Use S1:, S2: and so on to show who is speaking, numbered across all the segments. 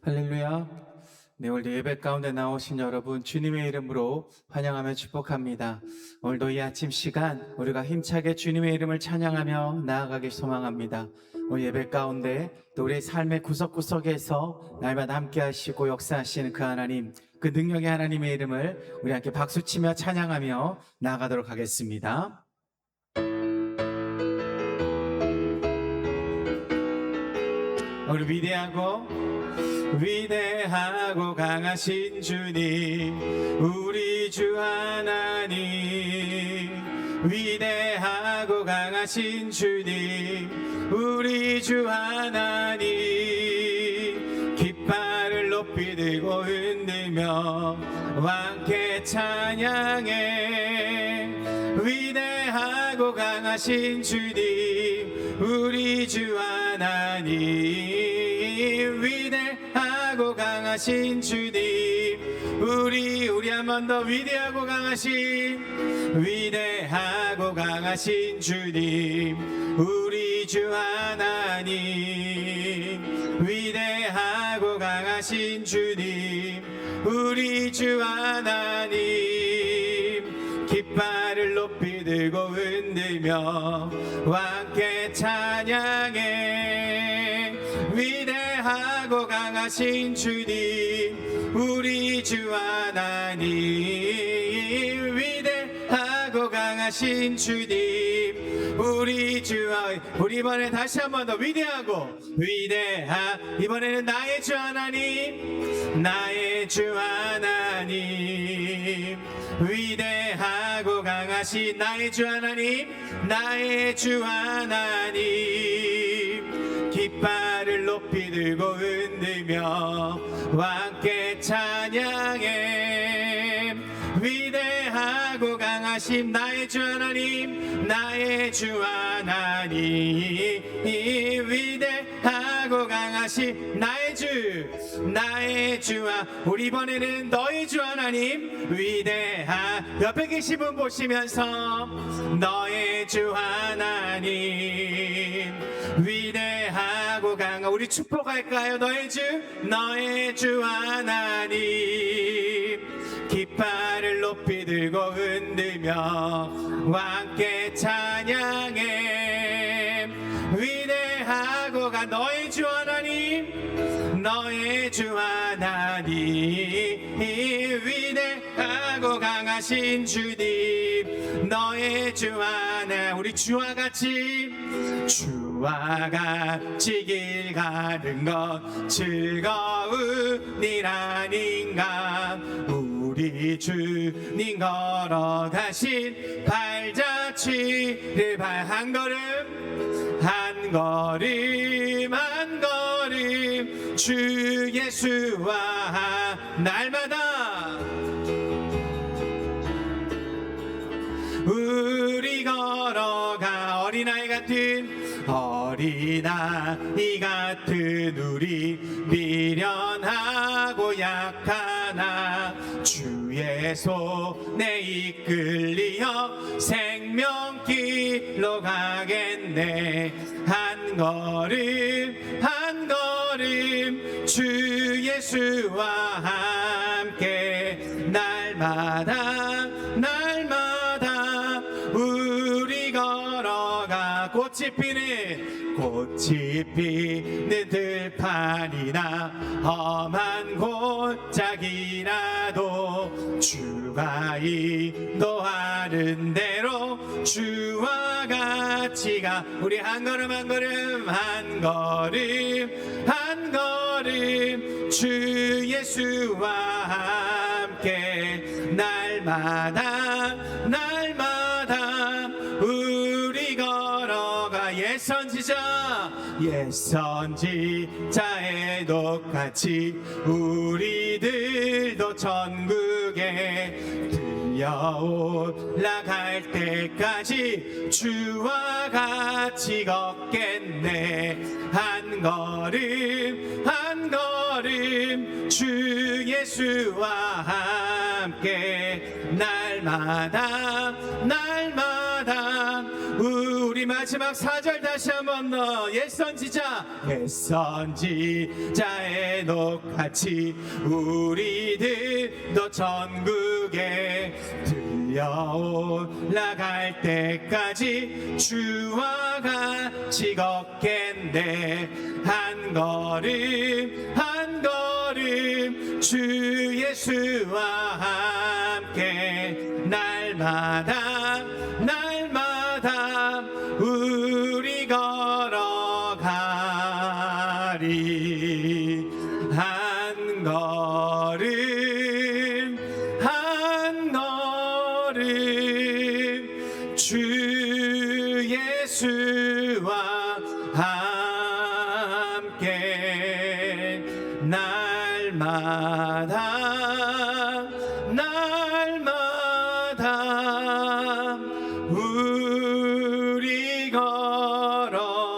S1: 할렐루야. 네, 오늘도 예배 가운데 나오신 여러분 주님의 이름으로 환영하며 축복합니다. 오늘도 이 아침 시간 우리가 힘차게 주님의 이름을 찬양하며 나아가길 소망합니다. 오늘 예배 가운데 또 우리의 삶의 구석구석에서 날마다 함께 하시고 역사하시는 그 하나님, 그 능력의 하나님의 이름을 우리 함께 박수치며 찬양하며 나아가도록 하겠습니다. 우리 위대하고 강하신 주님, 우리 주 하나님. 위대하고 강하신 주님, 우리 주 하나님. 깃발을 높이 들고 흔들며 왕께 찬양해. 위대하고 강하신 주님, 우리 주 하나님. 위대하고 강하신 주님, 우리 한 번 더 위대하고 강하신 주님, 우리 주 하나님. 위대하고 강하신 주님, 우리 주 하나님. 깃발을 높이 들고 흔들며 왕께 찬양해. 위대하고 강하신 주님, 우리 주 하나님. 위대하고 강하신 주님, 우리 주 하나님. 우리 이번에 다시 한 번 더 이번에는 나의 주 하나님, 나의 주 하나님. 위대하고 강하신 나의 주 하나님, 나의 주 하나님. 깃발을 높이 들고 흔들며 왕께 찬양해. 위대하고 강하신 나의 주 하나님, 나의 주 하나님. 위대하고 강하신 나의 주 우리 이번에는 너의 주 하나님. 옆에 계신 분 보시면서 너의 주 하나님. 위대하고 강한 우리 축복할까요? 너의 주 하나님. 깃발을 높이 들고 흔들며 왕께 찬양해. 위대하고 가 너의 주 하나님, 너의 주 하나님. 위대하고 강하신 주님, 너의 주 하나님. 우리 주와 같이 길 가는 것 즐거운 일 아닌가. 우리 주님 걸어가신 발자취를 한 걸음 주 예수와 날마다 우리 걸어가. 어린아이 같은 우리 미련하고 약하나 주의 손에 이끌리어 생명길로 가겠네. 한 걸음 주 예수와 함께 날마다 우리 걸어가. 꽃이 피는 들판이나 험한 골짜기라도 주가 인도하는 대로 주와 같이 가. 우리 한 걸음 주 예수와 함께 날마다 우리 걸어가. 예선지자의 똑같이 우리들도 천국에 들려 올라갈 때까지 주와 같이 걷겠네. 한 걸음 주 예수와 함께 날마다 우리 우리 마지막 4절 다시 한번 옛 선지자 옛선지자의 녹같이 우리들도 전국에 들려 올라갈 때까지 주와 같이 걷겠네. 한 걸음 한 걸음 주 예수와 함께 날마다 날마다 우리 걸어가리. 한 걸음 한 걸음 주 예수와 함께 날마다 날마다 우리 걸어가리.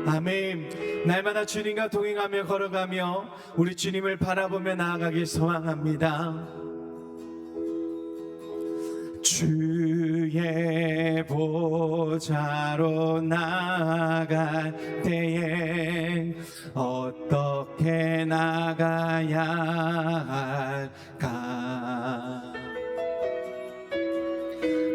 S1: 아멘. 날마다 주님과 동행하며 걸어가며 우리 주님을 바라보며 나아가길 소망합니다. 주의 보좌로 나아갈 때에 어떻게 나가야 할까?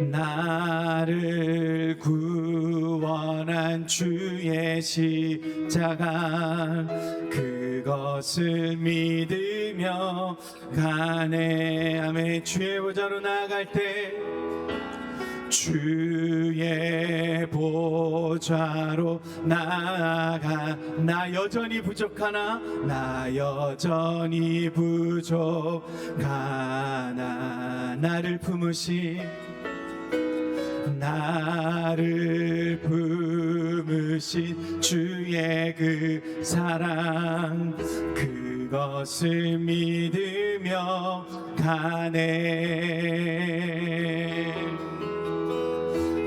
S1: 나를 구원한 주의 십자가 그것을 믿으며 가네. 아멘. 주의 보좌로 나아갈 때 주의 보좌로 나아가. 나 여전히 부족하나 나 여전히 부족하나 나를 품으신 나를 품으신 주의 그 사랑 그것을 믿으며 가네.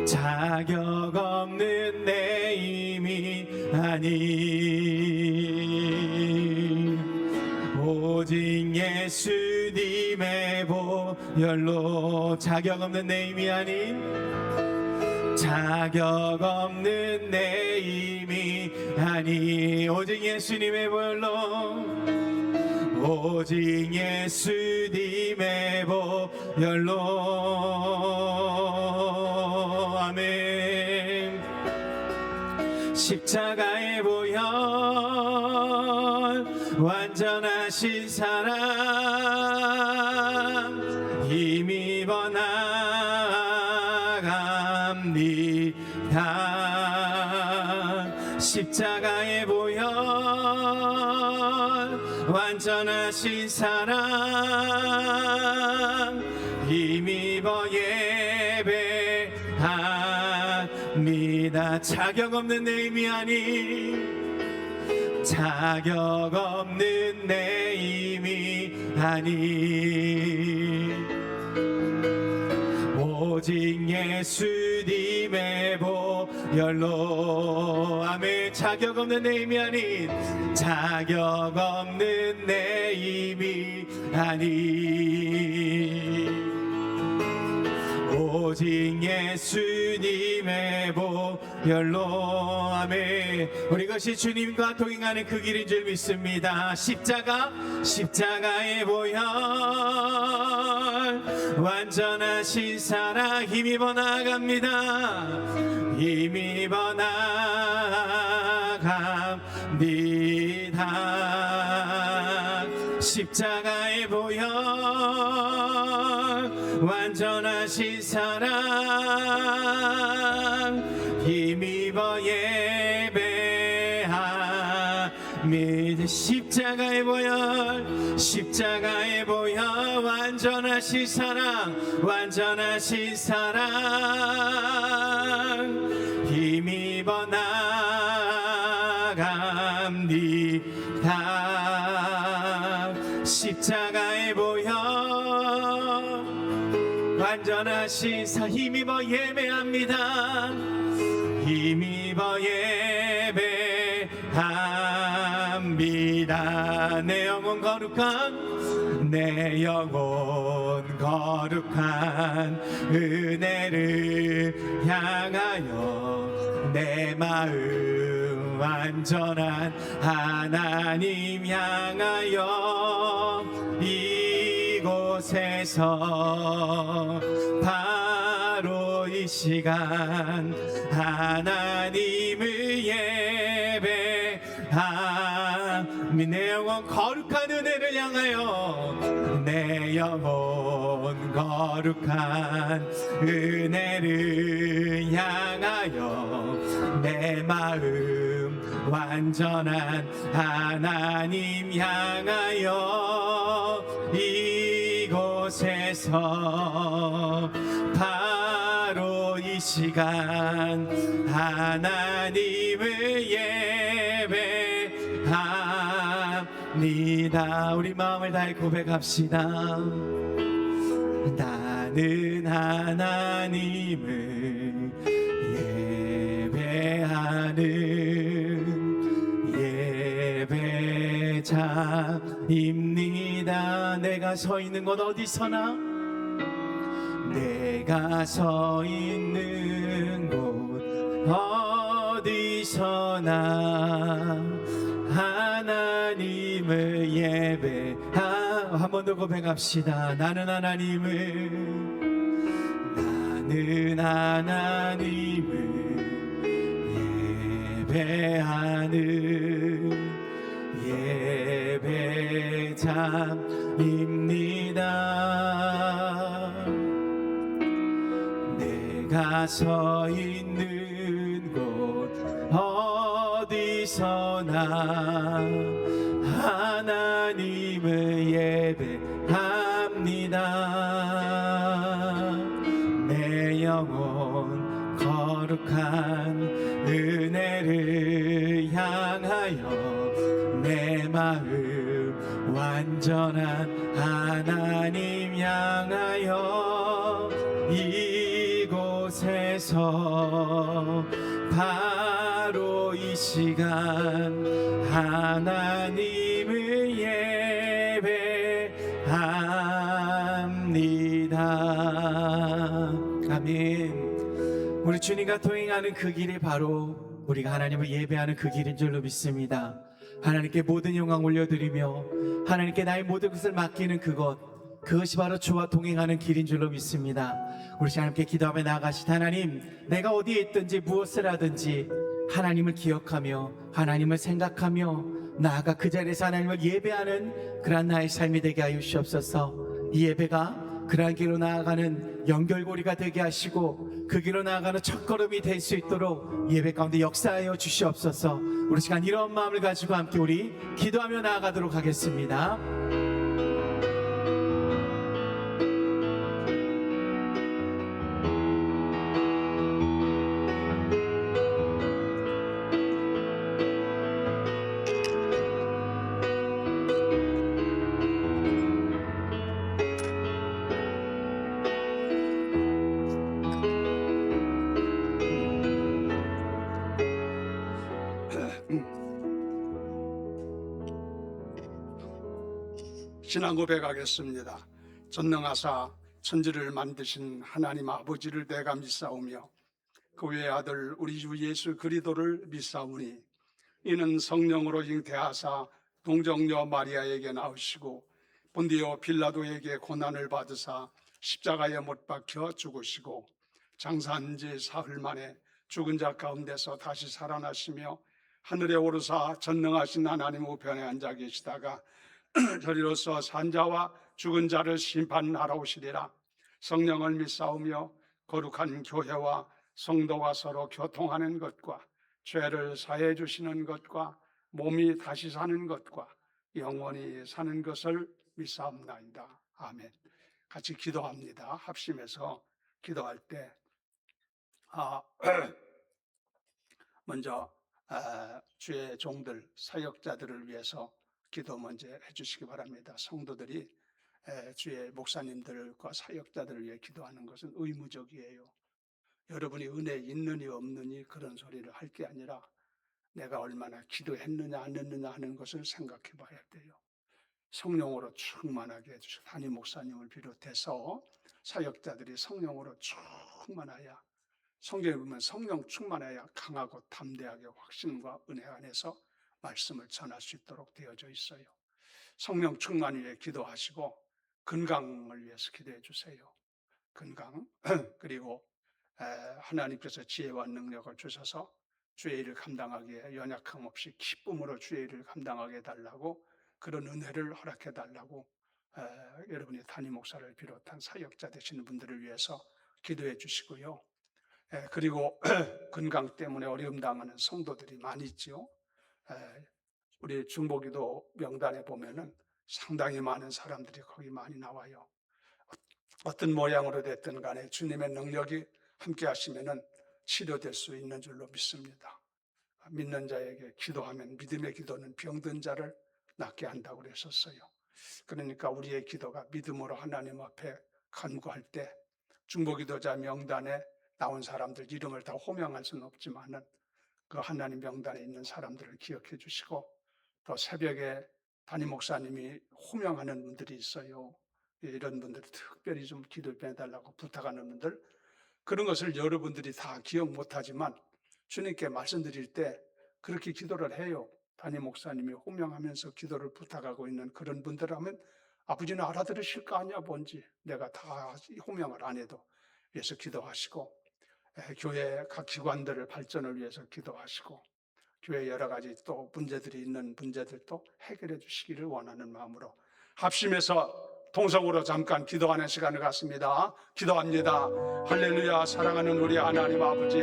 S1: 자격 없는 내 힘이 아니 오직 예수님의 보혈로. 자격 없는 내 힘이 아닌 자격 없는 내 힘이 아니 오직 예수님의 보혈로. 오직 예수님의 보혈로. 아멘. 십자가의 보혈 완전하신 사랑 힘입어 나갑니다. 십자가의 보혈 완전하신 사랑 힘입어 예배합니다. 자격 없는 내 힘이 아닌 자격 없는 내 힘이 아닌 오직 예수님의 보혈로. 아멘. 자격 없는 내 힘이 아닌 자격 없는 내 힘이 아닌 오직 예수님의 보혈로. 아멘. 우리 것이 주님과 동행하는 그 길인 줄 믿습니다. 십자가의 보혈 완전하신 사랑 힘입어 나갑니다. 힘입어 나갑니다. 십자가의 보혈 완전하신 사랑 힘입어 예배합니다. 십자가의 보혈 십자가의 보혈 완전하신 사랑 완전하신 사랑 힘입어 나갑니다. 십자가의 보혈 완전하신 사 힘입어 예배합니다. 힘입어 예배합니다. 내 영혼 거룩한 내 영혼 거룩한 은혜를 향하여 내 마음 완전한 하나님 향하여 이곳에서 바로 이 시간 하나님을 예배함. 내 영혼 거룩한 은혜를 향하여 내 영혼 거룩한 은혜를 향하여 내 마음 완전한 하나님 향하여 이곳에서 바로 이 시간 하나님을 예배합니다. 우리 마음을 다해 고백합시다. 나는 하나님을 예배하는 예배자입니다. 내가 서 있는 곳 어디서나 내가 서 있는 곳 어디서나 하나님을 한 번 더 고백합시다. 나는 하나님을 예배하는 예배자입니다. 내가 서 있는 곳 어디서나 하나님을 예배합니다. 내 영혼 거룩한 은혜를 향하여 내 마음 완전한 하나님 향하여 이곳에서 바로 이 시간 하나님을 예배합니다. 아멘. 우리 주님과 동행하는 그 길이 바로 우리가 하나님을 예배하는 그 길인 줄로 믿습니다. 하나님께 모든 영광 올려드리며 하나님께 나의 모든 것을 맡기는 그것이 바로 주와 동행하는 길인 줄로 믿습니다. 우리 하나님께 기도하며 나아가시다. 하나님, 내가 어디에 있든지 무엇을 하든지 하나님을 기억하며 하나님을 생각하며 나아가 그 자리에서 하나님을 예배하는 그러한 나의 삶이 되게 하여 주옵소서. 이 예배가 그러한 길로 나아가는 연결고리가 되게 하시고 그 길로 나아가는 첫걸음이 될 수 있도록 예배 가운데 역사하여 주시옵소서. 우리 시간 이런 마음을 가지고 함께 우리 기도하며 나아가도록 하겠습니다.
S2: 신앙 고백하겠습니다. 전능하사 천지를 만드신 하나님 아버지를 내가 믿사오며 그 외의 아들 우리 주 예수 그리스도를 믿사오니 이는 성령으로 잉태하사 동정녀 마리아에게 나오시고 본디오 빌라도에게 고난을 받으사 십자가에 못 박혀 죽으시고 장사한 지 사흘 만에 죽은 자 가운데서 다시 살아나시며 하늘에 오르사 전능하신 하나님 우편에 앉아 계시다가 저리로서 산자와 죽은 자를 심판하러 오시리라. 성령을 믿사오며 거룩한 교회와 성도가 서로 교통하는 것과 죄를 사해 주시는 것과 몸이 다시 사는 것과 영원히 사는 것을 믿사옵나이다. 아멘. 같이 기도합니다. 합심해서 기도할 때 먼저 주의 종들 사역자들을 위해서 기도 먼저 해주시기 바랍니다. 성도들이 주의 목사님들과 사역자들을 위해 기도하는 것은 의무적이에요. 여러분이 은혜 있느니 없느니 그런 소리를 할 게 아니라 내가 얼마나 기도했느냐 안 했느냐 하는 것을 생각해 봐야 돼요. 성령으로 충만하게 해주시고 담임 목사님을 비롯해서 사역자들이 성령으로 충만하여, 성경에 보면 성령 충만하여 강하고 담대하게 확신과 은혜 안에서 말씀을 전할 수 있도록 되어져 있어요. 성령 충만 위해 기도하시고 건강을 위해서 기도해 주세요. 건강 그리고 하나님께서 지혜와 능력을 주셔서 주의 일을 감당하기에 연약함 없이 기쁨으로 주의 일을 감당하게 해달라고, 그런 은혜를 허락해 달라고 여러분이 담임 목사를 비롯한 사역자 되시는 분들을 위해서 기도해 주시고요. 그리고 건강 때문에 어려움 당하는 성도들이 많이 있죠. 우리 중보기도 명단에 보면은 상당히 많은 사람들이 거기 많이 나와요. 어떤 모양으로 됐든 간에 주님의 능력이 함께 하시면은 치료될 수 있는 줄로 믿습니다. 믿는 자에게 기도하면 믿음의 기도는 병든 자를 낫게 한다고 그랬었어요. 그러니까 우리의 기도가 믿음으로 하나님 앞에 간구할 때 중보기도자 명단에 나온 사람들 이름을 다 호명할 수는 없지만은 그 하나님 명단에 있는 사람들을 기억해 주시고, 또 새벽에 담임 목사님이 호명하는 분들이 있어요. 이런 분들 특별히 좀 기도를 빼달라고 부탁하는 분들, 그런 것을 여러분들이 다 기억 못하지만 주님께 말씀드릴 때 그렇게 기도를 해요. 담임 목사님이 호명하면서 기도를 부탁하고 있는 그런 분들 하면 아버지는 알아들으실 거 아니야 뭔지, 내가 다 호명을 안 해도 위해서 기도하시고, 교회 각 기관들을 발전을 위해서 기도하시고, 교회 여러 가지 또 문제들이 있는 문제들도 해결해 주시기를 원하는 마음으로 합심해서 통성으로 잠깐 기도하는 시간을 갖습니다. 기도합니다. 할렐루야. 사랑하는 우리 하나님 아버지,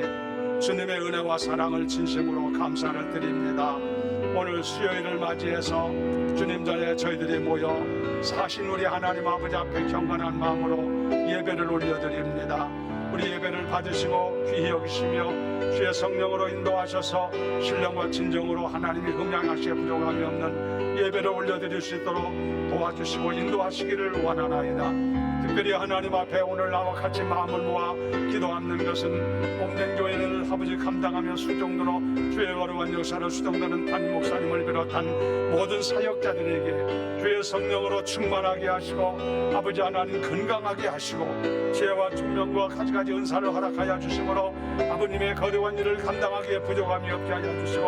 S2: 주님의 은혜와 사랑을 진심으로 감사를 드립니다. 오늘 수요일을 맞이해서 주님 전에 저희들이 모여 사신 우리 하나님 아버지 앞에 경건한 마음으로 예배를 올려드립니다. 우리 예배를 받으시고 귀히 여기시며 주의 성령으로 인도하셔서 신령과 진정으로 하나님이 흥량하시에 부족함이 없는 예배를 올려드릴 수 있도록 도와주시고 인도하시기를 원하나이다. 특별히 하나님 앞에 오늘 나와 같이 마음을 모아 기도하는 것은 몸된 교회를 아버지 감당하며 수종도로 주의 거룩한 역사를 수종하는 담임 목사님을 비롯한 모든 사역자들에게 주의 성령으로 충만하게 하시고 아버지 하나님 건강하게 하시고 지혜와 총명과 가지가지 은사를 허락하여 주심으로 아버님의 거룩한 일을 감당하기에 부족함이 없게 하여 주시고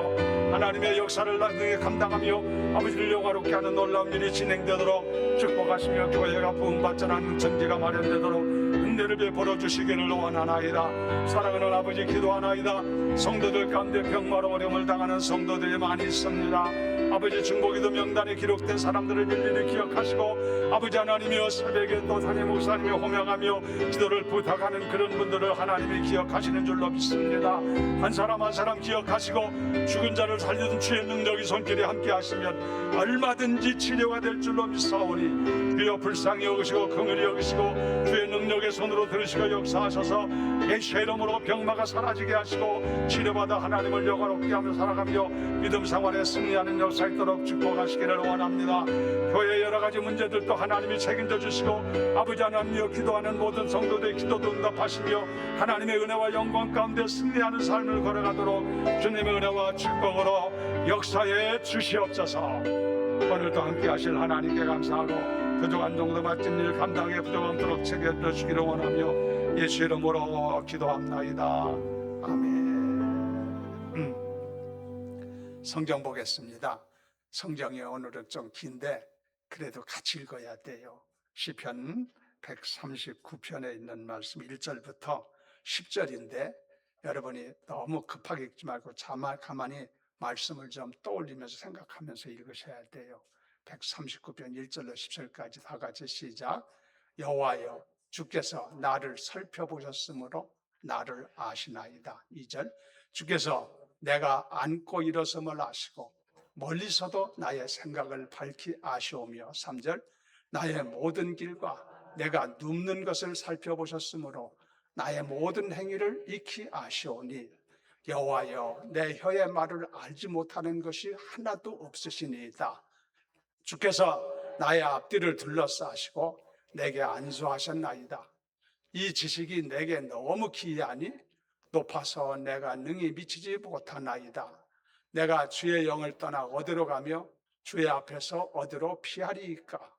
S2: 하나님의 역사를 나중에 감당하며 아버지를 영화롭게 하는 놀라운 일이 진행되도록 축복하시며 교회가 부흥발전하는 전기가 마련되도록 은혜를 베풀어 주시기를 원하나이다. 사랑하는 아버지 기도하나이다. 성도들 가운데 병마로 어려움을 당하는 성도들이 많이 있습니다. 아버지 중보기도 명단에 기록된 사람들을 일일이 기억하시고 아버지 하나님이여 새벽에 또 담임 목사님이 호명하며 기도를 부탁하는 그런 분들을 하나님이 기억하시는 줄로 믿습니다. 한 사람 한 사람 기억하시고 죽은 자를 살리는 주의 능력이 손길에 함께 하시면 얼마든지 치료가 될 줄로 믿사오니 주여 불쌍히 여기시고 긍휼히 여기시고 주의 능력의 손으로 들으시고 역사하셔서 예수의 이름으로 병마가 사라지게 하시고 치료받아 하나님을 영화롭게 하며 살아가며 믿음 생활에 승리하는 역사 있도록 축복하시기를 원합니다. 교회의 여러 가지 문제들도 하나님이 책임져 주시고 아버지 하나님이여 기도하는 모든 성도들의 기도도 응답하시며 하나님의 은혜와 영광 가운데 승리하는 삶을 걸어가도록 주님의 은혜와 축복으로 역사에 주시옵소서. 오늘도 함께 하실 하나님께 감사하고 부족한 정도 맡은 일 감당에 부족함도록 책임져 주기를 원하며 예수 이름으로 기도합나이다. 아멘. 성경 보겠습니다. 성경이 오늘은 좀 긴데 그래도 같이 읽어야 돼요. 시편 139편에 있는 말씀 1절부터 10절인데 여러분이 너무 급하게 읽지 말고 가만히 말씀을 좀 떠올리면서 생각하면서 읽으셔야 돼요. 139편 1절로 10절까지 다 같이 시작. 여호와여 주께서 나를 살펴보셨으므로 나를 아시나이다. 2절 주께서 내가 앉고 일어섬을 아시고 멀리서도 나의 생각을 밝히 아시오며 3절 나의 모든 길과 내가 눕는 것을 살펴보셨으므로 나의 모든 행위를 익히 아시오니 여호와여 내 혀의 말을 알지 못하는 것이 하나도 없으시니이다. 주께서 나의 앞뒤를 둘러싸시고 내게 안수하셨나이다. 이 지식이 내게 너무 기이하니 높아서 내가 능히 미치지 못하나이다. 내가 주의 영을 떠나 어디로 가며 주의 앞에서 어디로 피하리이까?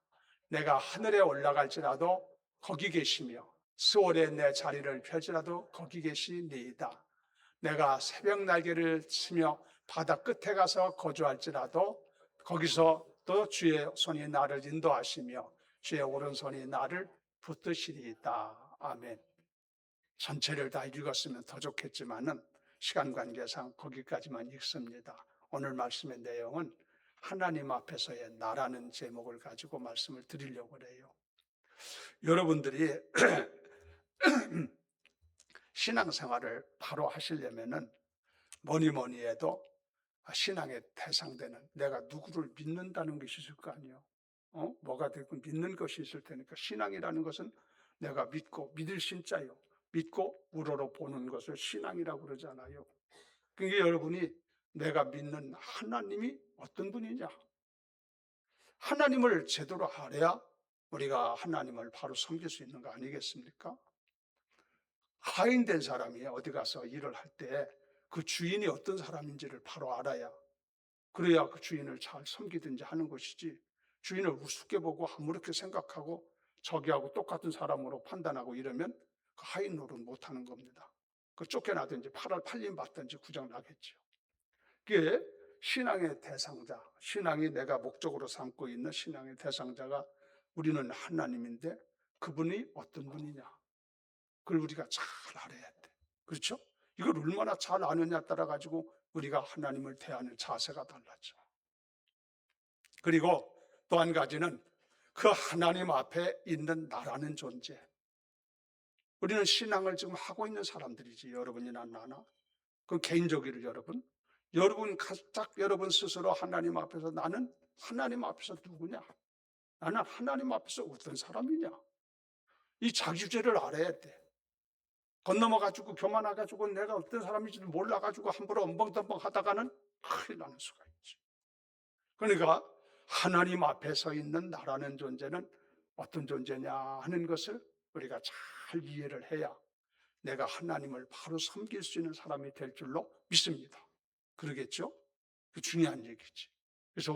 S2: 내가 하늘에 올라갈지라도 거기 계시며 스월에 내 자리를 펼지라도 거기 계시니이다. 내가 새벽 날개를 치며 바다 끝에 가서 거주할지라도 거기서 또 주의 손이 나를 인도하시며 주의 오른손이 나를 붙드시리이다. 아멘. 전체를 다 읽었으면 더 좋겠지만은 시간 관계상 거기까지만 읽습니다. 오늘 말씀의 내용은 하나님 앞에서의 나라는 제목을 가지고 말씀을 드리려고 해요. 여러분들이 신앙생활을 바로 하시려면은 뭐니 해도 신앙의 대상되는 내가 누구를 믿는다는 것이 있을 거 아니에요. 뭐가 되고 믿는 것이 있을 테니까 신앙이라는 것은 내가 믿고 믿을 신자요. 믿고 우러러 보는 것을 신앙이라고 그러잖아요. 그러니까 여러분이 내가 믿는 하나님이 어떤 분이냐? 하나님을 제대로 알아야 우리가 하나님을 바로 섬길 수 있는 거 아니겠습니까? 하인된 사람이 어디 가서 일을 할 때 그 주인이 어떤 사람인지를 바로 알아야 그래야 그 주인을 잘 섬기든지 하는 것이지 주인을 우습게 보고 아무렇게 생각하고 저기하고 똑같은 사람으로 판단하고 이러면 그 하인 노릇 못하는 겁니다. 그 쫓겨나든지 팔림 받든지 구정나겠죠. 그게 신앙의 대상자, 신앙이 내가 목적으로 삼고 있는 신앙의 대상자가 우리는 하나님인데 그분이 어떤 분이냐? 그걸 우리가 잘 알아야 돼. 그렇죠? 이걸 얼마나 잘 아느냐 따라 가지고 우리가 하나님을 대하는 자세가 달라져. 그리고 또 한 가지는 그 하나님 앞에 있는 나라는 존재. 우리는 신앙을 지금 하고 있는 사람들이지 여러분이나 나나. 그 개인적으로 여러분 각각 여러분 스스로 하나님 앞에서 나는 하나님 앞에서 누구냐? 나는 하나님 앞에서 어떤 사람이냐? 이 자기주제를 알아야 돼. 건너가지고 교만해가지고 내가 어떤 사람인지를 몰라가지고 함부로 엉벙덩벙 하다가는 큰일 나는 수가 있지. 그러니까 하나님 앞에 서 있는 나라는 존재는 어떤 존재냐 하는 것을 우리가 잘 이해를 해야 내가 하나님을 바로 섬길 수 있는 사람이 될 줄로 믿습니다. 그러겠죠? 그 중요한 얘기지. 그래서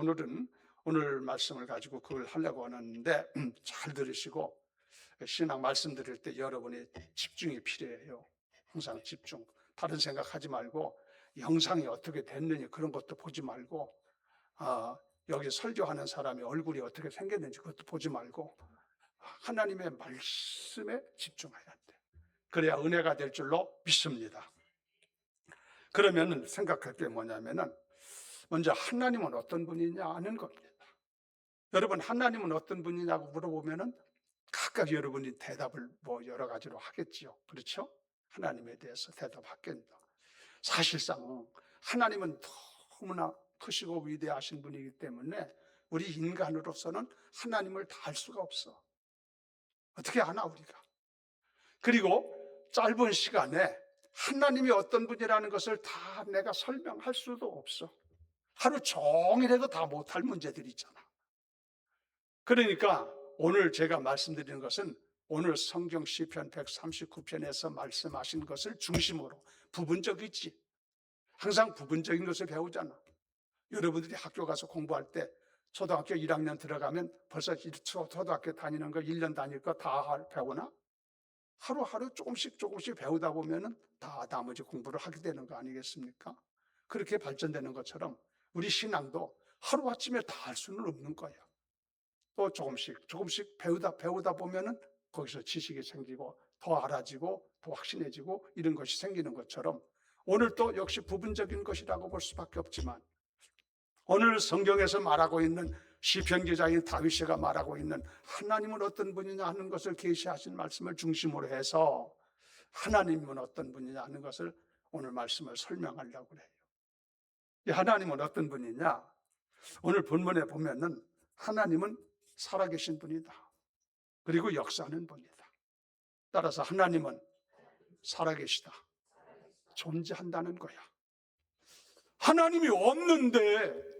S2: 오늘 말씀을 가지고 그걸 하려고 하는데 잘 들으시고 신앙 말씀드릴 때 여러분의 집중이 필요해요. 항상 집중. 다른 생각하지 말고 영상이 어떻게 됐느냐 그런 것도 보지 말고 여기 설교하는 사람이 얼굴이 어떻게 생겼는지 그것도 보지 말고 하나님의 말씀에 집중해야 돼. 그래야 은혜가 될 줄로 믿습니다. 그러면 생각할 게 뭐냐면은 먼저 하나님은 어떤 분이냐 하는 겁니다. 여러분 하나님은 어떤 분이냐고 물어보면은 각각 여러분이 대답을 여러 가지로 하겠지요. 그렇죠? 하나님에 대해서 대답하겠다. 사실상 하나님은 너무나 크시고 위대하신 분이기 때문에 우리 인간으로서는 하나님을 다 알 수가 없어. 어떻게 아나 우리가? 그리고 짧은 시간에 하나님이 어떤 분이라는 것을 다 내가 설명할 수도 없어. 하루 종일 해도 다 못할 문제들이 있잖아. 그러니까 오늘 제가 말씀드리는 것은 오늘 성경 시편 139편에서 말씀하신 것을 중심으로 부분적이지. 항상 부분적인 것을 배우잖아. 여러분들이 학교 가서 공부할 때 초등학교 1학년 들어가면 벌써 초등학교 다니는 거 1년 다닐 거 다 배우나? 하루하루 조금씩 배우다 보면은 다 나머지 공부를 하게 되는 거 아니겠습니까? 그렇게 발전되는 것처럼 우리 신앙도 하루아침에 다 할 수는 없는 거야. 또 조금씩 배우다 보면은 거기서 지식이 생기고 더 알아지고 더 확신해지고 이런 것이 생기는 것처럼 오늘 또 역시 부분적인 것이라고 볼 수밖에 없지만 오늘 성경에서 말하고 있는 시편 기자인 다윗이가 말하고 있는 하나님은 어떤 분이냐 하는 것을 계시하신 말씀을 중심으로 해서 하나님은 어떤 분이냐 하는 것을 오늘 말씀을 설명하려고 해요. 이 하나님은 어떤 분이냐? 오늘 본문에 보면은 하나님은 살아계신 분이다. 그리고 역사하는 분이다. 따라서 하나님은 살아계시다. 존재한다는 거야. 하나님이 없는데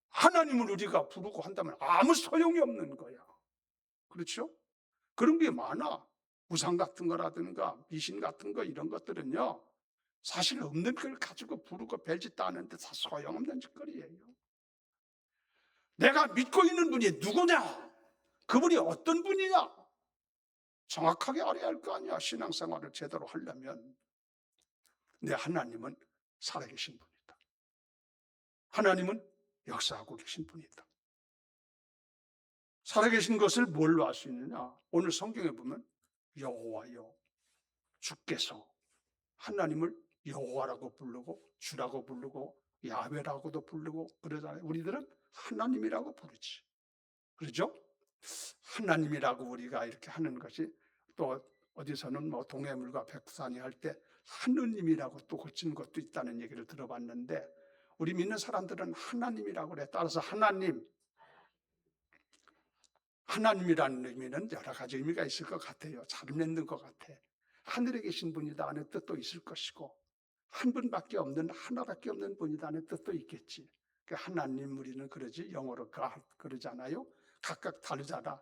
S2: 하나님을 우리가 부르고 한다면 아무 소용이 없는 거야. 그렇죠? 그런 게 많아. 우상 같은 거라든가 미신 같은 거 이런 것들은요. 사실 없는 걸 가지고 부르고 별짓 다 하는데 다 소용없는 짓거리예요. 내가 믿고 있는 분이 누구냐? 그분이 어떤 분이냐? 정확하게 알아야 할 거 아니야. 신앙생활을 제대로 하려면. 내 하나님은 살아계신 분이다. 하나님은 역사하고 계신 분이다. 살아계신 것을 뭘로 알 수 있느냐? 오늘 성경에 보면 여호와여, 주께서 하나님을 여호와라고 부르고 주라고 부르고 야훼라고도 부르고 그러잖아요. 우리들은 하나님이라고 부르지. 그렇죠? 하나님이라고 우리가 이렇게 하는 것이, 또 어디서는 뭐 동해물과 백두산이 할 때 하느님이라고 또 고치는 것도 있다는 얘기를 들어봤는데, 우리 믿는 사람들은 하나님이라고 그래. 따라서 하나님이라는 의미는 여러 가지 의미가 있을 것 같아요. 잘 맺는 것 같아. 하늘에 계신 분이다 하는 뜻도 있을 것이고, 한 분밖에 없는, 하나밖에 없는 분이다 하는 뜻도 있겠지. 그 하나님, 우리는 그러지, 영어로 God 그러잖아요. 각각 다르잖아.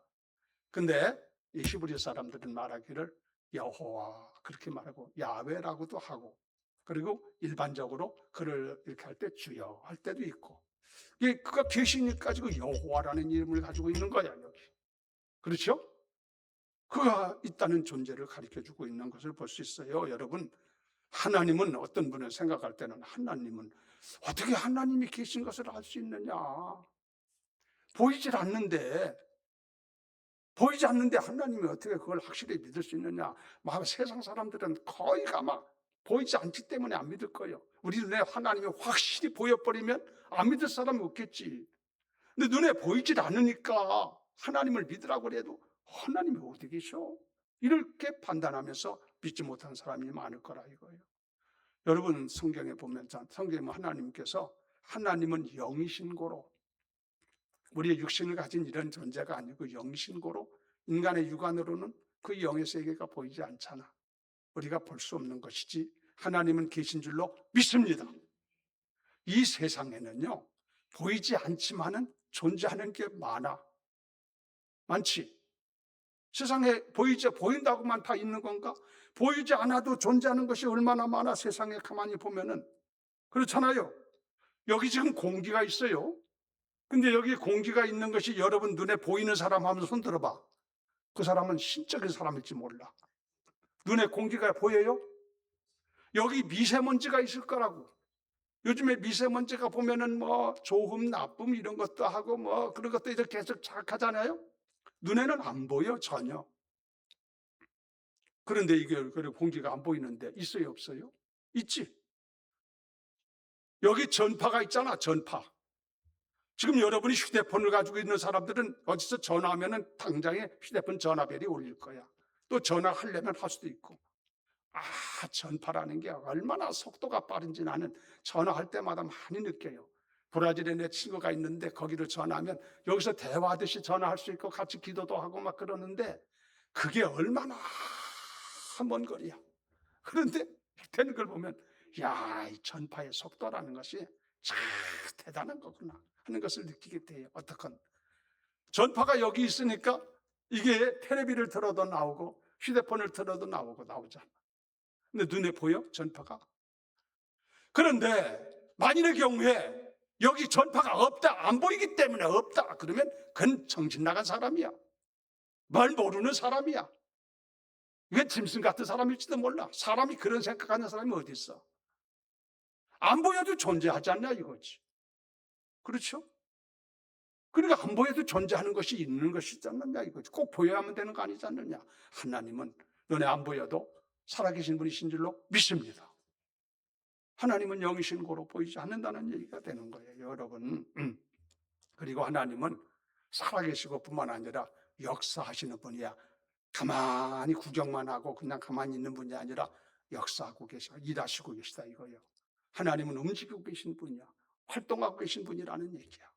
S2: 근데 이 히브리 사람들은 말하기를 여호와 그렇게 말하고 야훼라고도 하고, 그리고 일반적으로 그를 이렇게 할 때 주여 할 때도 있고, 이게 그가 계시니까 가지고 여호와라는 이름을 가지고 있는 거야 여기. 그렇죠? 그가 있다는 존재를 가르쳐주고 있는 것을 볼 수 있어요. 여러분, 하나님은 어떤 분을 생각할 때는 하나님은 어떻게 하나님이 계신 것을 알 수 있느냐? 보이질 않는데 하나님이 어떻게 그걸 확실히 믿을 수 있느냐? 막 세상 사람들은 거의가 막 보이지 않기 때문에 안 믿을 거예요. 우리 눈에 하나님이 확실히 보여버리면 안 믿을 사람이 없겠지. 근데 눈에 보이질 않으니까 하나님을 믿으라고 해도 하나님이 어디 계셔? 이렇게 판단하면서 믿지 못한 사람이 많을 거라 이거예요. 여러분, 성경에 보면 하나님께서, 하나님은 영이신 고로, 우리의 육신을 가진 이런 존재가 아니고 영이신 고로, 인간의 육안으로는 그 영의 세계가 보이지 않잖아. 우리가 볼 수 없는 것이지 하나님은 계신 줄로 믿습니다. 이 세상에는요, 보이지 않지만은 존재하는 게 많지. 세상에 보인다고만 다 있는 건가? 보이지 않아도 존재하는 것이 얼마나 많아, 세상에 가만히 보면은. 그렇잖아요. 여기 지금 공기가 있어요. 근데 여기 공기가 있는 것이 여러분 눈에 보이는 사람 하면서 손 들어봐. 그 사람은 신적인 사람일지 몰라. 눈에 공기가 보여요? 여기 미세먼지가 있을 거라고. 요즘에 미세먼지가 보면은 뭐 좋음, 나쁨 이런 것도 하고 뭐 그런 것도 이렇게 계속 자극하잖아요. 눈에는 안 보여, 전혀. 그런데 이게 공기가 안 보이는데 있어요, 없어요? 있지. 여기 전파가 있잖아, 전파. 지금 여러분이 휴대폰을 가지고 있는 사람들은 어디서 전화하면은 당장에 휴대폰 전화벨이 울릴 거야. 또 전화하려면 할 수도 있고. 전파라는 게 얼마나 속도가 빠른지 나는 전화할 때마다 많이 느껴요. 브라질에 내 친구가 있는데 거기를 전화하면 여기서 대화하듯이 전화할 수 있고 같이 기도도 하고 막 그러는데, 그게 얼마나 먼 거리야. 그런데 되는 걸 보면, 이 전파의 속도라는 것이 참 대단한 거구나 하는 것을 느끼게 돼요. 어떡한 전파가 여기 있으니까 이게 텔레비를 틀어도 나오고 휴대폰을 틀어도 나오잖아. 근데 눈에 보여? 전파가? 그런데 만일의 경우에 여기 전파가 없다, 안 보이기 때문에 없다, 그러면 그건 정신 나간 사람이야. 말 모르는 사람이야. 이건 짐승 같은 사람일지도 몰라. 사람이 그런 생각하는 사람이 어디 있어? 안 보여도 존재하지 않냐 이거지. 그렇죠? 그러니까 안 보여도 존재하는 것이 있는 것이지 않느냐 이거지. 꼭 보여야만 되는 거 아니지 않느냐. 하나님은 눈에 안 보여도 살아계신 분이신 줄로 믿습니다. 하나님은 영이신 고로 보이지 않는다는 얘기가 되는 거예요, 여러분. 그리고 하나님은 살아계시고 뿐만 아니라 역사하시는 분이야. 가만히 구경만 하고 그냥 가만히 있는 분이 아니라 역사하고 계시고 일하시고 계시다 이거예요. 하나님은 움직이고 계신 분이야. 활동하고 계신 분이라는 얘기야.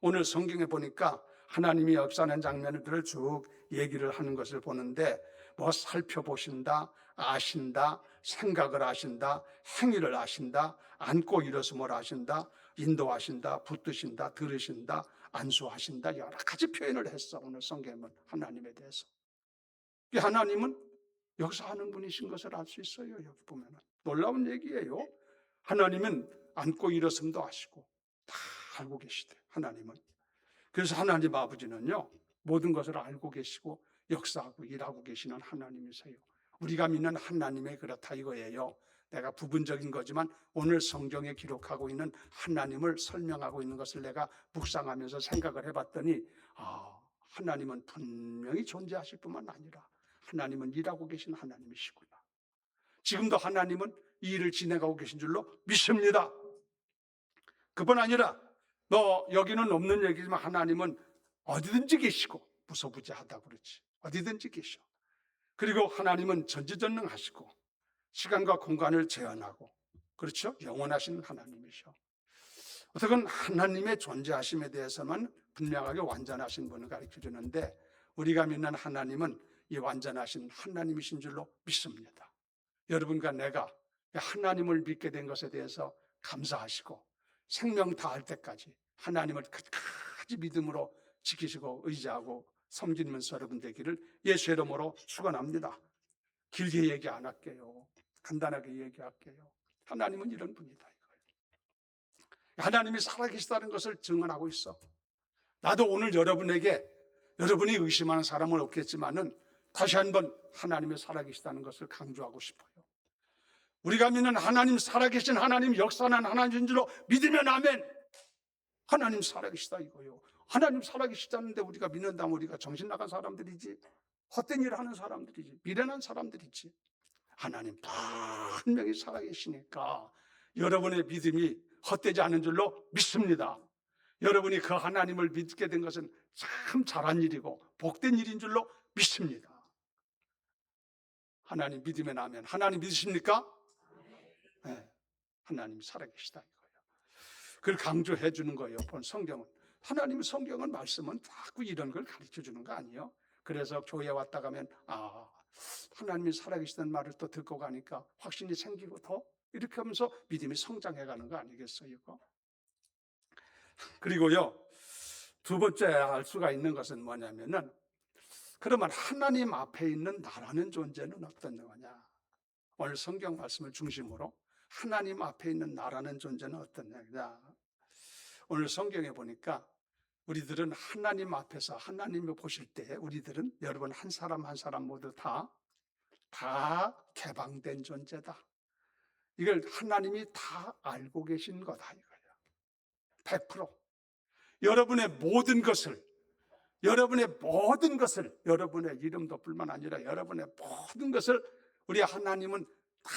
S2: 오늘 성경에 보니까 하나님이 역사하는 장면들을 쭉 얘기를 하는 것을 보는데, 뭐 살펴보신다, 아신다, 생각을 하신다, 행위를 하신다, 앉고 일어섬을 하신다, 인도하신다, 붙드신다, 들으신다, 안수하신다, 여러 가지 표현을 했어. 오늘 성경은 하나님에 대해서. 이 하나님은 역사하는 분이신 것을 알 수 있어요. 여기 보면 놀라운 얘기예요. 하나님은 앉고 일어섬도 하시고 다 알고 계시대. 하나님은 그래서 하나님 아버지는요, 모든 것을 알고 계시고 역사하고 일하고 계시는 하나님이세요. 우리가 믿는 하나님의 그렇다 이거예요. 내가 부분적인 거지만 오늘 성경에 기록하고 있는 하나님을 설명하고 있는 것을 내가 묵상하면서 생각을 해봤더니 하나님은 분명히 존재하실 뿐만 아니라 하나님은 일하고 계신 하나님이시구나. 지금도 하나님은 이 일을 진행하고 계신 줄로 믿습니다. 그뿐 아니라 여기는 없는 얘기지만 하나님은 어디든지 계시고 무소부재하다고 그러지. 어디든지 계셔. 그리고 하나님은 전지전능하시고 시간과 공간을 제한하고 그렇죠? 영원하신 하나님이셔. 어떻든 하나님의 존재하심에 대해서는 분명하게 완전하신 분을 가르쳐주는데 우리가 믿는 하나님은 이 완전하신 하나님이신 줄로 믿습니다. 여러분과 내가 하나님을 믿게 된 것에 대해서 감사하시고 생명 다할 때까지 하나님을 끝까지 믿음으로 지키시고 의지하고 섬기면서 여러분 되기를 예수의 이름으로 축원합니다. 길게 얘기 안 할게요. 간단하게 얘기할게요. 하나님은 이런 분이다 이거예요. 하나님이 살아계시다는 것을 증언하고 있어. 나도 오늘 여러분에게 여러분이 의심하는 사람은 없겠지만은 다시 한번 하나님이 살아계시다는 것을 강조하고 싶어요. 우리가 믿는 하나님, 살아계신 하나님, 역사하는 하나님인 줄로 믿으면 아멘. 하나님 살아계시다 이거요. 하나님 살아계시다는데 우리가 믿는다면 우리가 정신 나간 사람들이지, 헛된 일을 하는 사람들이지, 미련한 사람들이지. 하나님 분명히 살아계시니까 여러분의 믿음이 헛되지 않은 줄로 믿습니다. 여러분이 그 하나님을 믿게 된 것은 참 잘한 일이고 복된 일인 줄로 믿습니다. 하나님 믿으면 아멘. 하나님 믿으십니까? 네, 하나님 살아계시다 이거예요. 그걸 강조해 주는 거예요. 본 성경은. 하나님의 성경은 말씀은 자꾸 이런 걸 가르쳐 주는 거 아니에요. 그래서 교회 왔다 가면 하나님이 살아계시다는 말을 또 듣고 가니까 확신이 생기고 더 이렇게 하면서 믿음이 성장해 가는 거 아니겠어요? 이거? 그리고요, 두 번째 알 수가 있는 것은 뭐냐면은 그러면 하나님 앞에 있는 나라는 존재는 어떤 거냐? 오늘 성경 말씀을 중심으로 하나님 앞에 있는 나라는 존재는 어떤 거냐? 오늘 성경에 보니까 우리들은 하나님 앞에서 하나님을 보실 때 우리들은 여러분 한 사람 한 사람 모두 다 개방된 존재다. 이걸 하나님이 다 알고 계신 거다 이거예요. 100%. 여러분의 모든 것을 여러분의 이름도 뿐만 아니라 여러분의 모든 것을 우리 하나님은 다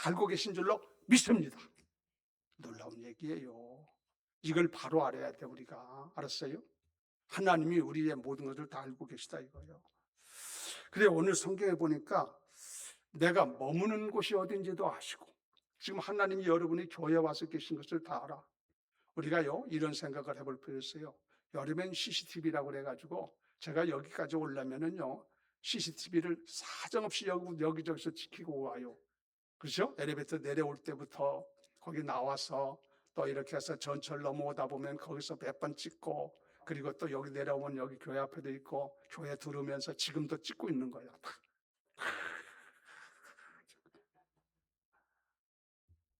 S2: 알고 계신 줄로 믿습니다. 놀라운 얘기예요. 이걸 바로 알아야 돼 우리가. 알았어요? 하나님이 우리의 모든 것을 다 알고 계시다 이거예요. 그래 오늘 성경에 보니까 내가 머무는 곳이 어딘지도 아시고 지금 하나님이 여러분이 교회에 와서 계신 것을 다 알아. 우리가요 이런 생각을 해볼 필요 있어요. 여름엔 CCTV라고 그래가지고 제가 여기까지 오려면은요 CCTV를 사정없이 여기저기서 지키고 와요. 그렇죠? 엘리베이터 내려올 때부터 거기 나와서 또 이렇게 해서 전철 넘어오다 보면 거기서 몇 번 찍고 그리고 또 여기 내려오면 여기 교회 앞에도 있고 교회 들으면서 지금도 찍고 있는 거예요.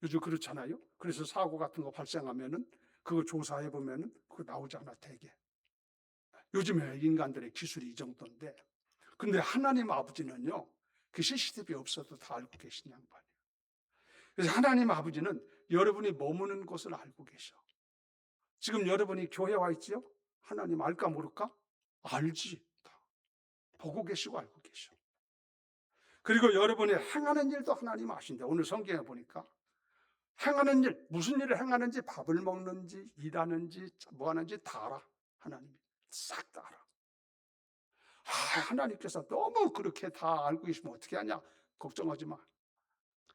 S2: 요즘 그렇잖아요. 그래서 사고 같은 거 발생하면은 그거 조사해 보면은 그거 나오지 않아 되게. 요즘에 인간들의 기술이 이 정도인데, 근데 하나님 아버지는요 그 CCTV 없어도 다 알고 계신 양반이에요. 그래서 하나님 아버지는 여러분이 머무는 곳을 알고 계셔. 지금 여러분이 교회 와 있지요? 하나님 알까 모를까? 알지. 다 보고 계시고 알고 계셔. 그리고 여러분이 행하는 일도 하나님 아신대. 오늘 성경에 보니까 행하는 일, 무슨 일을 행하는지, 밥을 먹는지 일하는지 뭐 하는지 다 알아. 하나님이 싹 다 알아. 하나님께서 너무 그렇게 다 알고 계시면 어떻게 하냐? 걱정하지 마.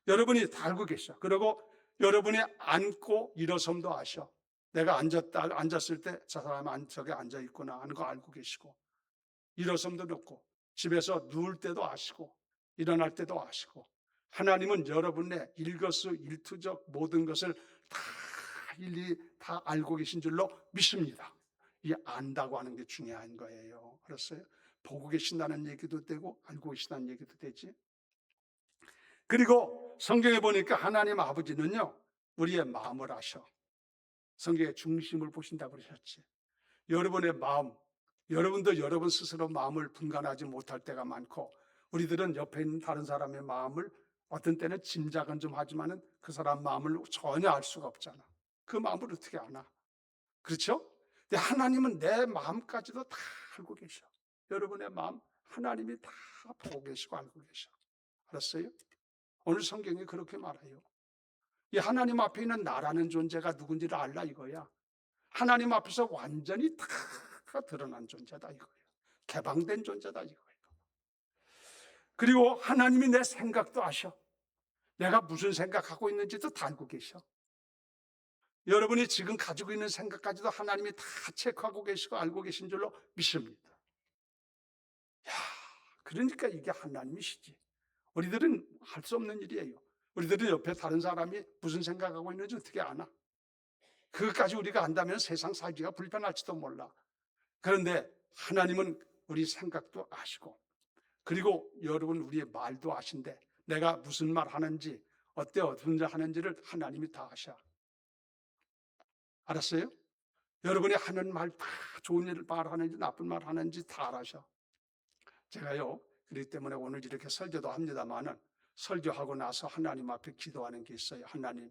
S2: 여러분이 다 알고 계셔. 그리고 여러분이 앉고 일어섬도 아셔. 내가 앉았을 때 저 사람이 저기 앉아 있구나 하는 거 알고 계시고, 일어섬도 놓고 집에서 누울 때도 아시고 일어날 때도 아시고, 하나님은 여러분의 일거수일투족 모든 것을 다 일일이 다 알고 계신 줄로 믿습니다. 이 안다고 하는 게 중요한 거예요. 알았어요? 보고 계신다는 얘기도 되고 알고 계신다는 얘기도 되지. 그리고 성경에 보니까 하나님 아버지는요 우리의 마음을 아셔. 성경의 중심을 보신다고 그러셨지. 여러분의 마음, 여러분도 여러분 스스로 마음을 분간하지 못할 때가 많고, 우리들은 옆에 있는 다른 사람의 마음을 어떤 때는 짐작은 좀 하지만은 그 사람 마음을 전혀 알 수가 없잖아. 그 마음을 어떻게 아나? 그렇죠? 근데 하나님은 내 마음까지도 다 알고 계셔. 여러분의 마음 하나님이 다 보고 계시고 알고 계셔. 알았어요? 오늘 성경이 그렇게 말해요. 이 하나님 앞에 있는 나라는 존재가 누군지를 알라 이거야. 하나님 앞에서 완전히 다 드러난 존재다 이거예요. 개방된 존재다 이거예요. 그리고 하나님이 내 생각도 아셔. 내가 무슨 생각하고 있는지도 다 알고 계셔. 여러분이 지금 가지고 있는 생각까지도 하나님이 다 체크하고 계시고 알고 계신 줄로 믿습니다. 야, 그러니까 이게 하나님이시지. 우리들은 할 수 없는 일이에요. 우리들은 옆에 다른 사람이 무슨 생각하고 있는지 어떻게 아나? 그것까지 우리가 안다면 세상 살기가 불편할지도 몰라. 그런데 하나님은 우리 생각도 아시고, 그리고 여러분 우리의 말도 아신데, 내가 무슨 말 하는지, 어떤 일 하는지를 하나님이 다 아셔. 알았어요? 여러분이 하는 말 다 좋은 일을 말하는지 나쁜 말 하는지 다 알아셔. 제가요, 그렇기 때문에 오늘 이렇게 설교도 합니다만은, 설교하고 나서 하나님 앞에 기도하는 게 있어요. 하나님,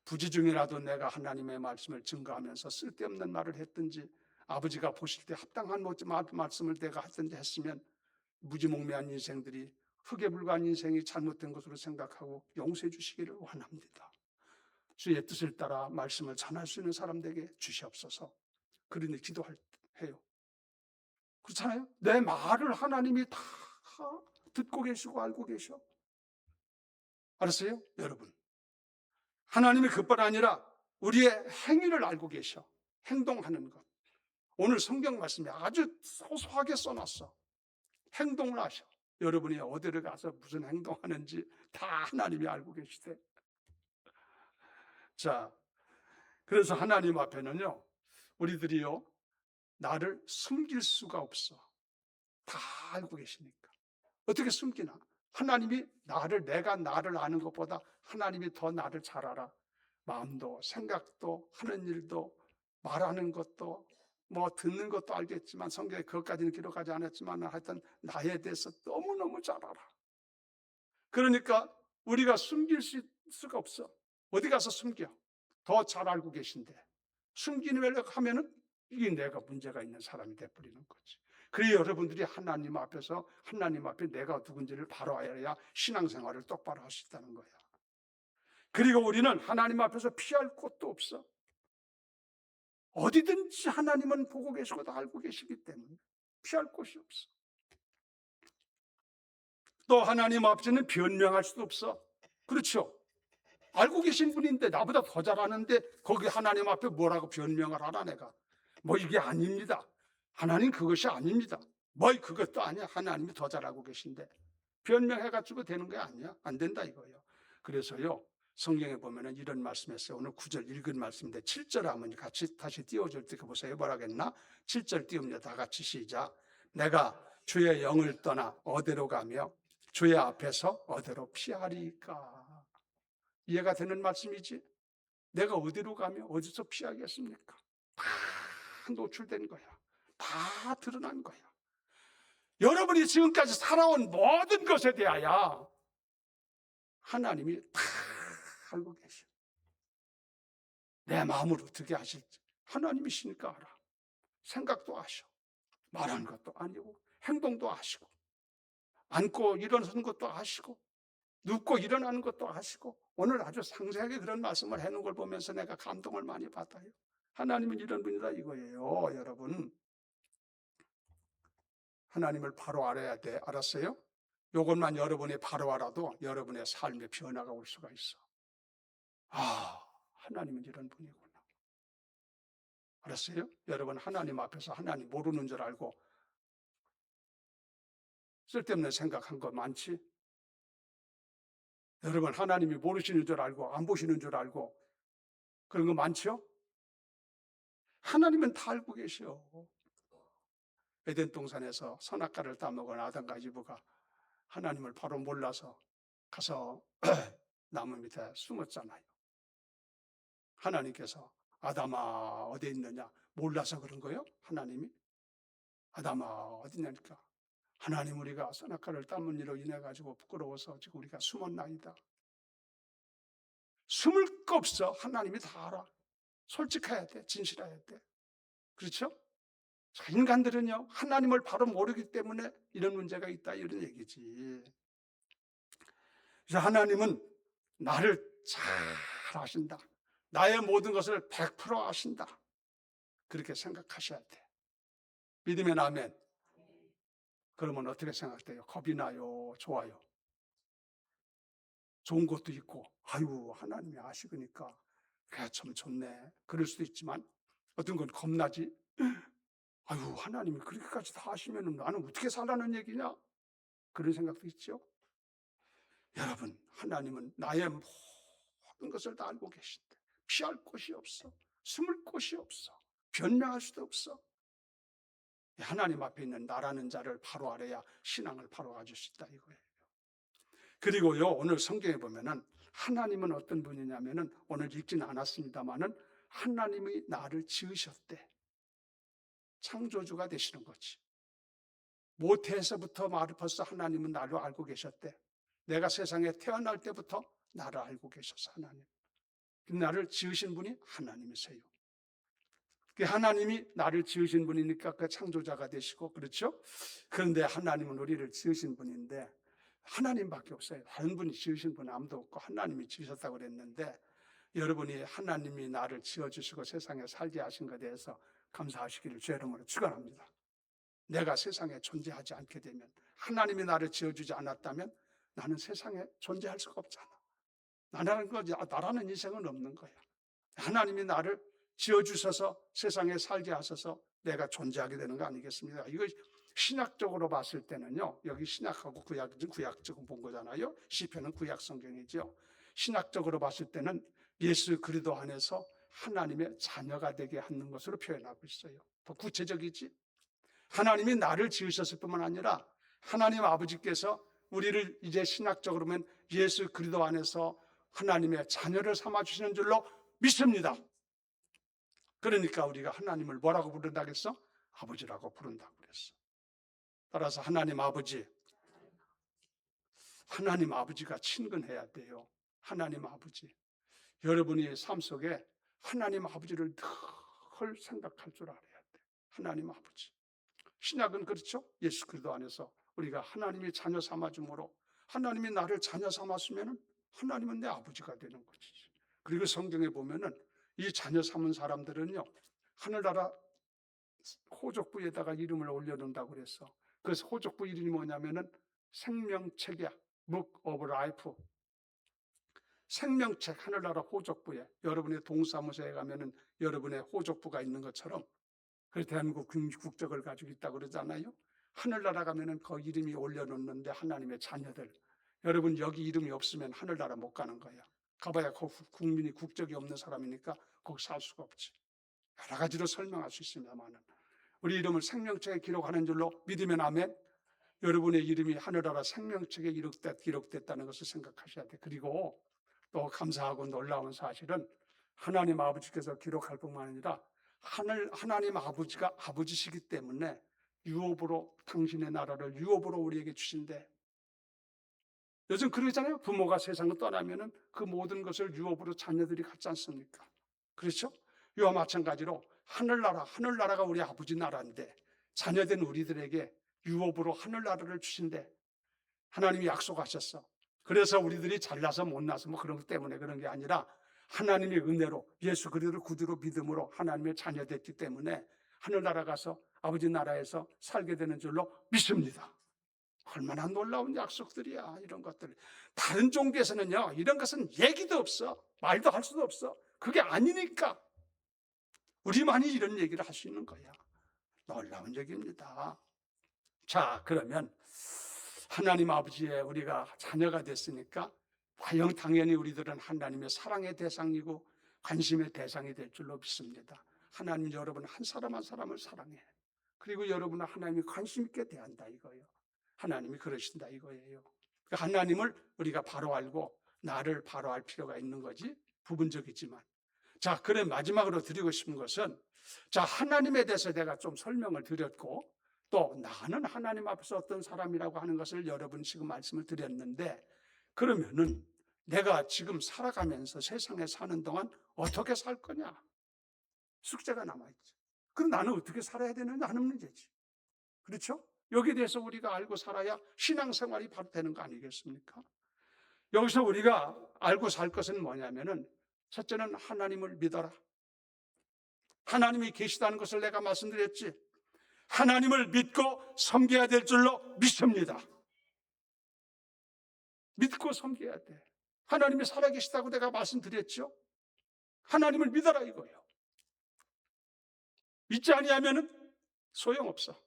S2: 부지 중이라도 내가 하나님의 말씀을 증거하면서 쓸데없는 말을 했든지, 아버지가 보실 때 합당한 말씀을 내가 했든지 했으면 무지몽매한 인생들이, 흙에 불과한 인생이 잘못된 것으로 생각하고 용서해 주시기를 원합니다. 주의 뜻을 따라 말씀을 전할 수 있는 사람들에게 주시옵소서. 그러니 기도해요. 그렇잖아요? 내 말을 하나님이 다 듣고 계시고 알고 계셔. 알았어요? 여러분, 하나님이 그뿐 아니라 우리의 행위를 알고 계셔. 행동하는 것. 오늘 성경 말씀에 아주 소소하게 써놨어. 행동을 하셔. 여러분이 어디를 가서 무슨 행동하는지 다 하나님이 알고 계시대. 자, 그래서 하나님 앞에는요, 우리들이요, 나를 숨길 수가 없어. 다 알고 계시니까. 어떻게 숨기나? 하나님이 내가 나를 아는 것보다 하나님이 더 나를 잘 알아. 마음도, 생각도, 하는 일도, 말하는 것도, 뭐 듣는 것도 알겠지만, 성경에 그것까지는 기록하지 않았지만 하여튼 나에 대해서 너무너무 잘 알아. 그러니까 우리가 숨길 수가 없어. 어디 가서 숨겨? 더 잘 알고 계신데. 숨기려고 하면은 이게 내가 문제가 있는 사람이 돼버리는 거지. 그래 여러분들이 하나님 앞에서 하나님 앞에 내가 누군지를 바로 알아야 신앙생활을 똑바로 할 수 있다는 거야. 그리고 우리는 하나님 앞에서 피할 곳도 없어. 어디든지 하나님은 보고 계시고 다 알고 계시기 때문에 피할 곳이 없어. 또 하나님 앞에는 변명할 수도 없어. 그렇죠? 알고 계신 분인데 나보다 더 잘 아는데 거기 하나님 앞에 뭐라고 변명을 하나 내가. 뭐 이게 아닙니다. 하나님 그것이 아닙니다. 뭐 그것도 아니야. 하나님이 더 잘 알고 계신데 변명해가지고 되는 게 아니야. 안 된다 이거예요. 그래서요, 성경에 보면은 이런 말씀했어요. 오늘 9절 읽은 말씀인데 7절 한번 같이 다시 띄워줄 때 보세요. 뭐라겠나? 7절 띄웁니다. 다 같이 시작. 내가 주의 영을 떠나 어디로 가며 주의 앞에서 어디로 피하리까? 이해가 되는 말씀이지? 내가 어디로 가며 어디서 피하겠습니까? 다 노출된 거야. 다 드러난 거야. 여러분이 지금까지 살아온 모든 것에 대하여 하나님이 다 알고 계셔. 내 마음을 어떻게 아실지 하나님이시니까 알아. 생각도 아셔. 말하는 것도 아니고 행동도 아시고 앉고 일어서는 것도 아시고 눕고 일어나는 것도 아시고 오늘 아주 상세하게 그런 말씀을 해놓은 걸 보면서 내가 감동을 많이 받아요. 하나님은 이런 분이다 이거예요. 여러분, 하나님을 바로 알아야 돼. 알았어요? 이것만 여러분이 바로 알아도 여러분의 삶의 변화가 올 수가 있어. 아, 하나님은 이런 분이구나. 알았어요? 여러분, 하나님 앞에서 하나님 모르는 줄 알고 쓸데없는 생각한 거 많지? 여러분, 하나님이 모르시는 줄 알고 안 보시는 줄 알고 그런 거 많죠? 하나님은 다 알고 계셔. 에덴 동산에서 선악과를 따먹은 아담과 이브가 하나님을 바로 몰라서 가서 나무 밑에 숨었잖아요. 하나님께서 아담아 어디 있느냐? 몰라서 그런 거예요? 하나님이? 아담아 어디 있냐니까. 하나님 우리가 선악과를 따문 일로 인해 가지고 부끄러워서 지금 우리가 숨었나이다. 숨을 거 없어. 하나님이 다 알아. 솔직해야 돼. 진실해야 돼. 그렇죠? 자, 인간들은요 하나님을 바로 모르기 때문에 이런 문제가 있다 이런 얘기지. 그래서 하나님은 나를 잘 아신다. 나의 모든 것을 100% 아신다. 그렇게 생각하셔야 돼. 믿으면 아멘. 그러면 어떻게 생각돼요? 겁이 나요? 좋아요? 좋은 것도 있고, 아유, 하나님이 아시니까, 그래, 참 좋네. 그럴 수도 있지만, 어떤 건 겁나지? 아유, 하나님이 그렇게까지 다 아시면 나는 어떻게 살라는 얘기냐? 그런 생각도 있죠? 여러분, 하나님은 나의 모든 것을 다 알고 계신데, 피할 곳이 없어. 숨을 곳이 없어. 변명할 수도 없어. 하나님 앞에 있는 나라는 자를 바로 알아야 신앙을 바로 가질 수 있다 이거예요. 그리고요, 오늘 성경에 보면은 하나님은 어떤 분이냐면은 오늘 읽지는 않았습니다만은 하나님이 나를 지으셨대. 창조주가 되시는 거지. 모태에서부터 벌써 하나님은 나를 알고 계셨대. 내가 세상에 태어날 때부터 나를 알고 계셨어, 하나님. 나를 지으신 분이 하나님이세요. 하나님이 나를 지으신 분이니까 그 창조자가 되시고, 그렇죠? 그런데 하나님은 우리를 지으신 분인데 하나님밖에 없어요. 다른 분이 지으신 분은 아무도 없고 하나님이 지으셨다고 그랬는데, 여러분이 하나님이 나를 지어주시고 세상에 살게 하신 것에 대해서 감사하시기를 주의 이름으로 축원합니다. 내가 세상에 존재하지 않게 되면, 하나님이 나를 지어주지 않았다면 나는 세상에 존재할 수가 없잖아. 나라는 인생은 없는 거야. 하나님이 나를 지어주셔서 세상에 살게 하셔서 내가 존재하게 되는 거 아니겠습니까? 이거 신학적으로 봤을 때는요, 여기 신약하고 구약적으로 본 거잖아요. 시편은 구약 성경이죠. 신학적으로 봤을 때는 예수 그리스도 안에서 하나님의 자녀가 되게 하는 것으로 표현하고 있어요. 더 구체적이지? 하나님이 나를 지으셨을 뿐만 아니라 하나님 아버지께서 우리를 이제 신학적으로 보면 예수 그리스도 안에서 하나님의 자녀를 삼아주시는 줄로 믿습니다. 그러니까 우리가 하나님을 뭐라고 부른다고 했어? 아버지라고 부른다고 그랬어. 따라서 하나님 아버지가 친근해야 돼요. 하나님 아버지. 여러분이 삶 속에 하나님 아버지를 늘 생각할 줄 알아야 돼. 하나님 아버지. 신약은 그렇죠? 예수 그리스도 안에서 우리가 하나님이 자녀 삼아줌으로 하나님이 나를 자녀 삼았으면 하나님은 내 아버지가 되는 거지. 그리고 성경에 보면은 이 자녀 삼은 사람들은요, 하늘나라 호족부에다가 이름을 올려놓는다고 그랬어. 그래서 호족부 이름이 뭐냐면은 생명책이야. Book of Life. 생명책, 하늘나라 호족부에, 여러분의 동사무소에 가면은 여러분의 호족부가 있는 것처럼, 그래서 대한민국 국적을 가지고 있다고 그러잖아요. 하늘나라 가면은 그 이름이 올려놓는데 하나님의 자녀들. 여러분 여기 이름이 없으면 하늘나라 못 가는 거야. 가봐야 그 국민이 국적이 없는 사람이니까 거기 살 수가 없지. 여러 가지로 설명할 수 있습니다만은 우리 이름을 생명책에 기록하는 줄로 믿으면 아멘. 여러분의 이름이 하늘나라 생명책에 기록됐다는 것을 생각하셔야 돼. 그리고 또 감사하고 놀라운 사실은 하나님 아버지께서 기록할 뿐만 아니라 하나님 아버지가 아버지시기 때문에 유업으로 당신의 나라를 유업으로 우리에게 주신대. 요즘 그러잖아요. 부모가 세상을 떠나면은 그 모든 것을 유업으로 자녀들이 갖지 않습니까? 그렇죠? 이와 마찬가지로 하늘나라가 우리 아버지 나라인데 자녀된 우리들에게 유업으로 하늘나라를 주신대. 하나님이 약속하셨어. 그래서 우리들이 잘나서 못나서 뭐 그런 것 때문에 그런 게 아니라 하나님의 은혜로 예수 그리스도를 구주로 믿음으로 하나님의 자녀 됐기 때문에 하늘나라 가서 아버지 나라에서 살게 되는 줄로 믿습니다. 얼마나 놀라운 약속들이야, 이런 것들. 다른 종교에서는요, 이런 것은 얘기도 없어. 말도 할 수도 없어. 그게 아니니까 우리만이 이런 얘기를 할 수 있는 거야. 놀라운 얘기입니다. 자, 그러면 하나님 아버지의 우리가 자녀가 됐으니까 과연 당연히 우리들은 하나님의 사랑의 대상이고 관심의 대상이 될 줄로 믿습니다. 하나님 여러분 한 사람 한 사람을 사랑해. 그리고 여러분은 하나님이 관심 있게 대한다 이거예요. 하나님이 그러신다 이거예요. 하나님을 우리가 바로 알고 나를 바로 알 필요가 있는 거지. 부분적이지만 자, 그래 마지막으로 드리고 싶은 것은, 자, 하나님에 대해서 내가 좀 설명을 드렸고, 또 나는 하나님 앞에서 어떤 사람이라고 하는 것을 여러분 지금 말씀을 드렸는데, 그러면은 내가 지금 살아가면서 세상에 사는 동안 어떻게 살 거냐? 숙제가 남아있죠. 그럼 나는 어떻게 살아야 되느냐 하는 문제지. 그렇죠? 여기에 대해서 우리가 알고 살아야 신앙생활이 바로 되는 거 아니겠습니까? 여기서 우리가 알고 살 것은 뭐냐면은, 첫째는 하나님을 믿어라. 하나님이 계시다는 것을 내가 말씀드렸지. 하나님을 믿고 섬겨야 될 줄로 믿습니다. 믿고 섬겨야 돼. 하나님이 살아계시다고 내가 말씀드렸죠. 하나님을 믿어라 이거예요. 믿지 아니하면은 소용없어.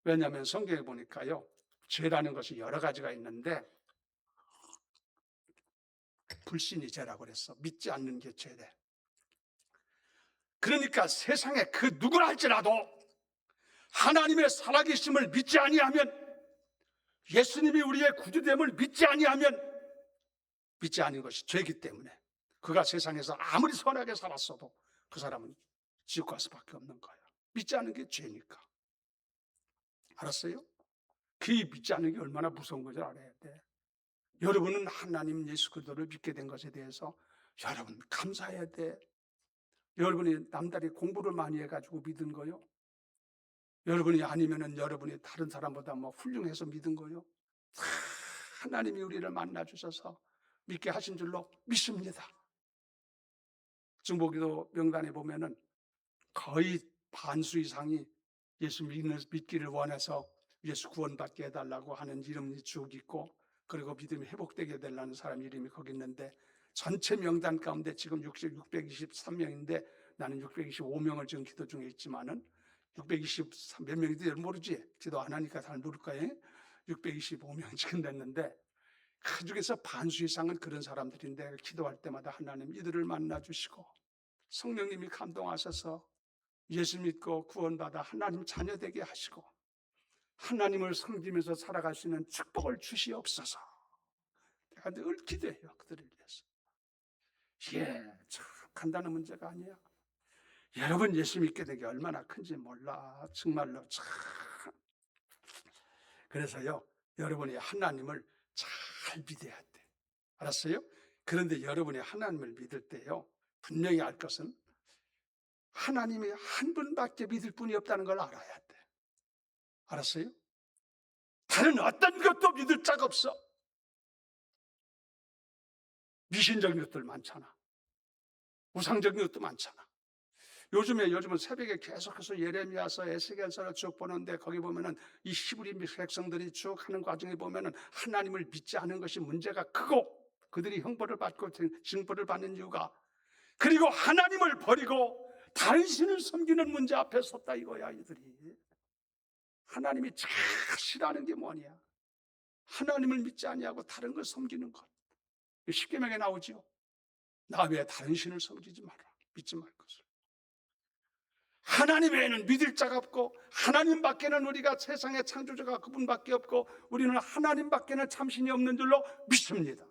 S2: 왜냐하면 성경에 보니까요, 죄라는 것이 여러 가지가 있는데 불신이 죄라고 그랬어. 믿지 않는 게 죄래. 그러니까 세상에 그 누구라 할지라도 하나님의 살아계심을 믿지 아니하면, 예수님이 우리의 구주됨을 믿지 아니하면, 믿지 않은 것이 죄이기 때문에 그가 세상에서 아무리 선하게 살았어도 그 사람은 지옥 갈 수밖에 없는 거야. 믿지 않는 게 죄니까. 알았어요? 그 믿지 않는 게 얼마나 무서운 건지 알아야 돼. 여러분은 하나님 예수 그리스도를 믿게 된 것에 대해서 여러분 감사해야 돼. 여러분이 남다리 공부를 많이 해가지고 믿은 거요? 여러분이 아니면은 여러분이 다른 사람보다 뭐 훌륭해서 믿은 거요? 하나님이 우리를 만나 주셔서 믿게 하신 줄로 믿습니다. 중보기도 명단에 보면은 거의 반수 이상이 예수 믿기를 원해서 예수 구원받게 해달라고 하는 이름이 쭉 있고, 그리고 믿음이 회복되게 해달라는 사람 이름이 거기 있는데, 전체 명단 가운데 지금 623명인데 나는 625명을 지금 기도 중에 있지만은 623 몇 명인지 모르지. 기도 안 하니까 잘 모를 거예요. 625명 지금 됐는데 그 중에서 반수 이상은 그런 사람들인데, 기도할 때마다 하나님 이들을 만나주시고 성령님이 감동하셔서 예수 믿고 구원받아 하나님 자녀 되게 하시고 하나님을 섬기면서 살아갈 수 있는 축복을 주시옵소서. 내가 늘 기도해요, 그들을 위해서. 참 간단한 문제가 아니야. 여러분 예수 믿게 되게 얼마나 큰지 몰라. 정말로 참. 그래서요, 여러분이 하나님을 잘 믿어야 돼. 알았어요? 그런데 여러분이 하나님을 믿을 때요, 분명히 알 것은 하나님이 한 분밖에 믿을 분이 없다는 걸 알아야 돼. 알았어요? 다른 어떤 것도 믿을 자가 없어. 미신적인 것들 많잖아. 우상적인 것도 많잖아. 요즘은 새벽에 계속해서 예레미야서, 에스겔서를 쭉 보는데 거기 보면은 이 히브리 백성들이 쭉 하는 과정에 보면은 하나님을 믿지 않은 것이 문제가 크고, 그들이 형벌을 받고 징벌을 받는 이유가, 그리고 하나님을 버리고 다른 신을 섬기는 문제 앞에 섰다 이거야. 이들이 하나님이 제일 싫어하는 게 뭐냐? 하나님을 믿지 아니하고 다른 걸 섬기는 것. 십계명에 나오죠. 나 외에 다른 신을 섬기지 마라. 믿지 말 것을. 하나님 외에는 믿을 자가 없고, 하나님 밖에는 우리가 세상의 창조주가 그분밖에 없고, 우리는 하나님 밖에는 참신이 없는 줄로 믿습니다.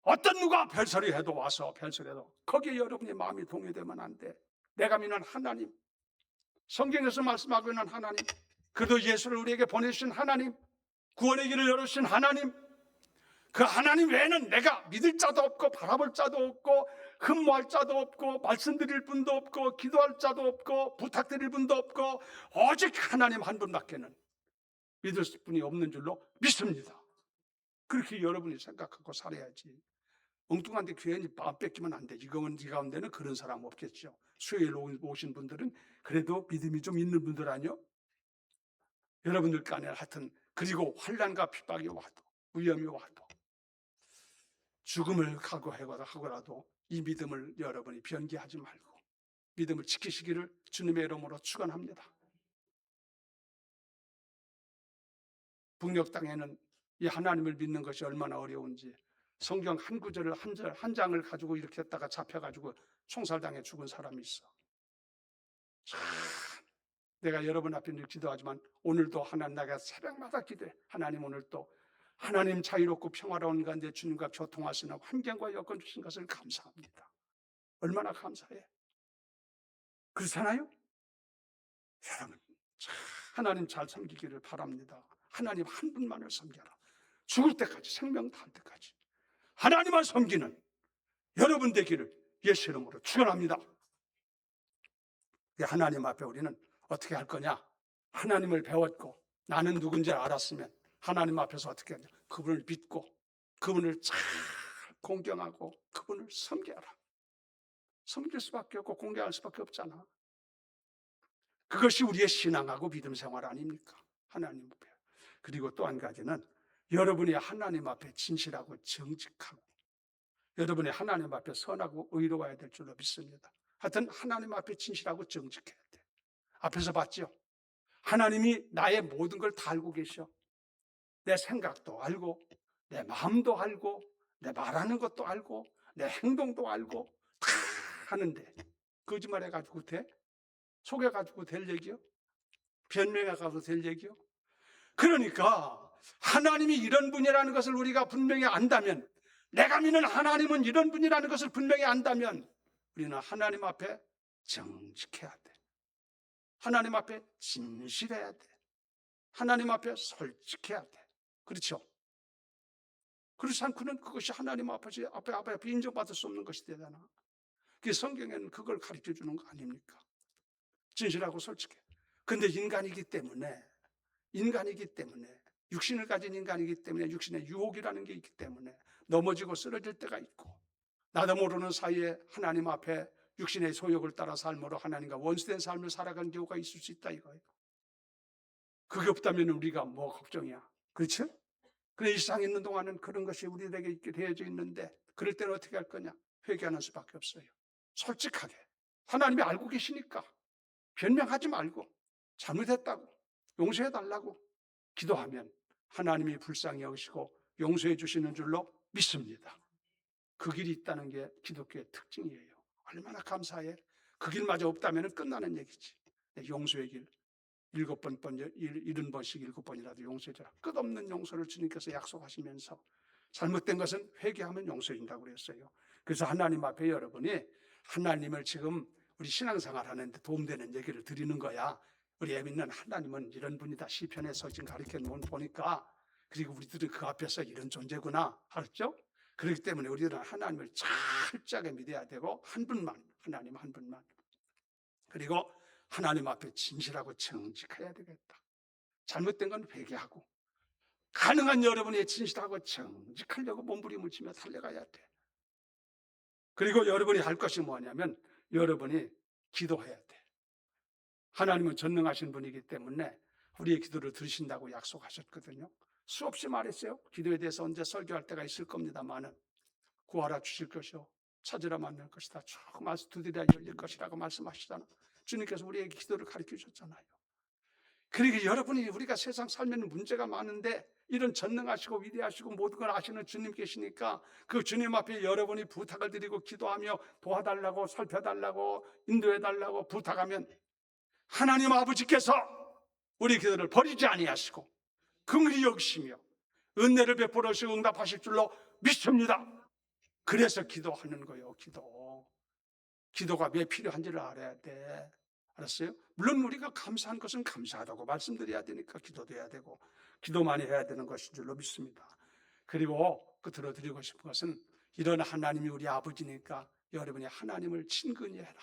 S2: 어떤 누가 별소리 해도 와서 별소리 해도 거기에 여러분의 마음이 동요되면 안 돼. 내가 믿는 하나님, 성경에서 말씀하고 있는 하나님, 그도 예수를 우리에게 보내주신 하나님, 구원의 길을 열어주신 하나님, 그 하나님 외에는 내가 믿을 자도 없고 바라볼 자도 없고 흠모할 자도 없고 말씀드릴 분도 없고 기도할 자도 없고 부탁드릴 분도 없고, 오직 하나님 한 분밖에는 믿을 분이 없는 줄로 믿습니다. 그렇게 여러분이 생각하고 살아야지. 엉뚱한데 괜히 마음 뺏기면 안 돼. 이 가운데는 그런 사람 없겠죠. 수요일 오신 분들은 그래도 믿음이 좀 있는 분들 아니요? 여러분들 간에 하여튼, 그리고 환난과 핍박이 와도 위험이 와도 죽음을 각오하고라도 이 믿음을 여러분이 변개하지 말고 믿음을 지키시기를 주님의 이름으로 축원합니다. 북녘 땅에는 이 하나님을 믿는 것이 얼마나 어려운지, 성경 한 구절을 한 장을 가지고 이렇게 했다가 잡혀가지고 총살당해 죽은 사람이 있어. 참, 내가 여러분 앞에 늘 기도하지만 오늘도 하나님, 내가 새벽마다 기도해. 하나님 오늘 또 하나님 자유롭고 평화로운 가운데 주님과 교통할 수 있는 환경과 여건 주신 것을 감사합니다. 얼마나 감사해. 그렇잖아요? 여러분, 하나님 잘 섬기기를 바랍니다. 하나님 한 분만을 섬겨라. 죽을 때까지, 생명 다할 때까지 하나님만 섬기는 여러분 되기를 예수 이름으로 축원합니다. 하나님 앞에 우리는 어떻게 할 거냐? 하나님을 배웠고 나는 누군지 알았으면 하나님 앞에서 어떻게 하냐? 그분을 믿고 그분을 잘 공경하고 그분을 섬겨라. 섬길 수밖에 없고 공경할 수밖에 없잖아. 그것이 우리의 신앙하고 믿음 생활 아닙니까? 하나님 앞에. 그리고 또 한 가지는 여러분이 하나님 앞에 진실하고 정직하고 여러분이 하나님 앞에 선하고 의로워야 될 줄로 믿습니다. 하여튼 하나님 앞에 진실하고 정직해야 돼. 앞에서 봤죠? 하나님이 나의 모든 걸 다 알고 계셔. 내 생각도 알고 내 마음도 알고 내 말하는 것도 알고 내 행동도 알고 다 하는데 거짓말해가지고 돼? 속여가지고 될 얘기요? 변명해가지고 될 얘기요? 그러니까 하나님이 이런 분이라는 것을 우리가 분명히 안다면, 내가 믿는 하나님은 이런 분이라는 것을 분명히 안다면 우리는 하나님 앞에 정직해야 돼. 하나님 앞에 진실해야 돼. 하나님 앞에 솔직해야 돼. 그렇죠? 그렇지 않고는 그것이 하나님 앞에 인정받을 수 없는 것이 되잖아. 그 성경에는 그걸 가르쳐 주는 거 아닙니까? 진실하고 솔직해. 근데 인간이기 때문에 육신을 가진 인간이기 때문에 육신의 유혹이라는 게 있기 때문에 넘어지고 쓰러질 때가 있고, 나도 모르는 사이에 하나님 앞에 육신의 소욕을 따라 삶으로 하나님과 원수된 삶을 살아간 경우가 있을 수 있다 이거예요. 그게 없다면 우리가 뭐 걱정이야. 그렇죠? 그래, 이 세상에 있는 동안은 그런 것이 우리에게 있게 되어져 있는데, 그럴 때는 어떻게 할 거냐? 회개하는 수밖에 없어요. 솔직하게. 하나님이 알고 계시니까 변명하지 말고 잘못했다고 용서해달라고 기도하면 하나님이 불쌍히 여기시고 용서해 주시는 줄로 믿습니다. 그 길이 있다는 게 기독교의 특징이에요. 얼마나 감사해. 그 길마저 없다면 끝나는 얘기지. 용서의 길 70번씩 7번이라도 용서해줘라. 끝없는 용서를 주님께서 약속하시면서 잘못된 것은 회개하면 용서해준다고 그랬어요. 그래서 하나님 앞에 여러분이 하나님을 지금 우리 신앙생활 하는데 도움되는 얘기를 드리는 거야. 우리 애 믿는 하나님은 이런 분이다. 시편에서 지금 가르쳐 놓은 보니까, 그리고 우리들은 그 앞에서 이런 존재구나. 알았죠? 그렇기 때문에 우리들은 하나님을 철저하게 믿어야 되고, 한 분만, 하나님 한 분만. 그리고 하나님 앞에 진실하고 정직해야 되겠다. 잘못된 건 회개하고, 가능한 여러분이 진실하고 정직하려고 몸부림을 치며 달려가야 돼. 그리고 여러분이 할 것이 뭐냐면 여러분이 기도해야 돼. 하나님은 전능하신 분이기 때문에 우리의 기도를 들으신다고 약속하셨거든요. 수없이 말했어요. 기도에 대해서 언제 설교할 때가 있을 겁니다만은, 구하라 주실 것이요 찾으라 만날 것이다. 쭉 두드려야 열릴 것이라고 말씀하시잖아요. 주님께서 우리에게 기도를 가르쳐 주셨잖아요. 그러니까 여러분이, 우리가 세상 살면 문제가 많은데 이런 전능하시고 위대하시고 모든 걸 아시는 주님 계시니까 그 주님 앞에 여러분이 부탁을 드리고 기도하며 도와달라고, 살펴달라고, 인도해달라고 부탁하면 하나님 아버지께서 우리 기도를 버리지 아니하시고 긍휼히 여기시며 은혜를 베풀어 주시고 응답하실 줄로 믿습니다. 그래서 기도하는 거예요. 기도가 왜 필요한지를 알아야 돼. 알았어요? 물론 우리가 감사한 것은 감사하다고 말씀드려야 되니까 기도도 해야 되고 기도만이 해야 되는 것인 줄로 믿습니다. 그리고 끝으로 드리고 싶은 것은, 이런 하나님이 우리 아버지니까 여러분이 하나님을 친근히 해라.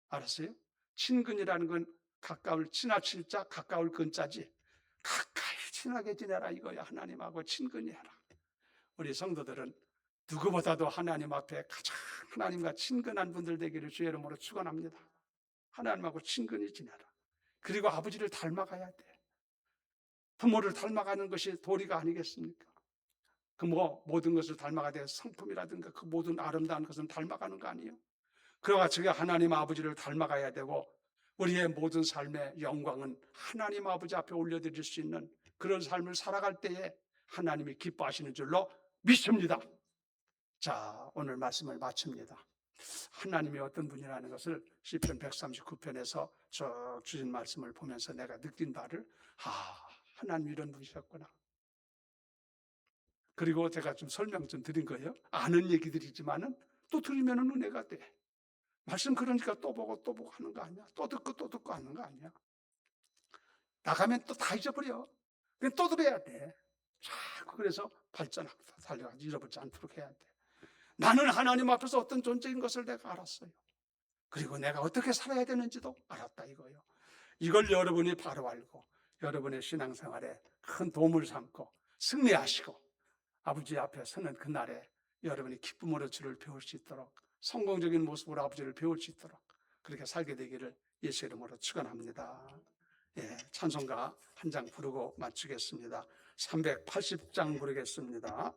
S2: 알았어요? 친근이라는 건 가까울, 친하칠 자, 가까울 근자지. 가까이 친하게 지내라 이거야. 하나님하고 친근히 해라. 우리 성도들은 누구보다도 하나님 앞에 가장 하나님과 친근한 분들 되기를 주의 이름으로 축원합니다. 하나님하고 친근히 지내라. 그리고 아버지를 닮아가야 돼. 부모를 닮아가는 것이 도리가 아니겠습니까? 그 모든 것을 닮아가야 성품이라든가 그 모든 아름다운 것은 닮아가는 거 아니에요? 그와 같이 하나님 아버지를 닮아가야 되고, 우리의 모든 삶의 영광은 하나님 아버지 앞에 올려드릴 수 있는 그런 삶을 살아갈 때에 하나님이 기뻐하시는 줄로 믿습니다. 자, 오늘 말씀을 마칩니다. 하나님이 어떤 분이라는 것을 시편 139편에서 쭉 주신 말씀을 보면서 내가 느낀 바를, 하나님 이런 분이셨구나. 그리고 제가 좀 설명 좀 드린 거예요. 아는 얘기들이지만은 또 들으면 은혜가 돼. 말씀 그러니까 또 보고 하는 거 아니야? 또 듣고 하는 거 아니야? 나가면 또 다 잊어버려. 그냥 또 들어야 돼. 자꾸 그래서 발전하고 달려가지고 잃어버리지 않도록 해야 돼. 나는 하나님 앞에서 어떤 존재인 것을 내가 알았어요. 그리고 내가 어떻게 살아야 되는지도 알았다 이거예요. 이걸 여러분이 바로 알고 여러분의 신앙생활에 큰 도움을 삼고 승리하시고 아버지 앞에 서는 그날에 여러분이 기쁨으로 주를 배울 수 있도록 성공적인 모습으로 아버지를 배울 수 있도록 그렇게 살게 되기를 예수 이름으로 축원합니다. 예, 찬송가 한 장 부르고 마치겠습니다. 380장 부르겠습니다.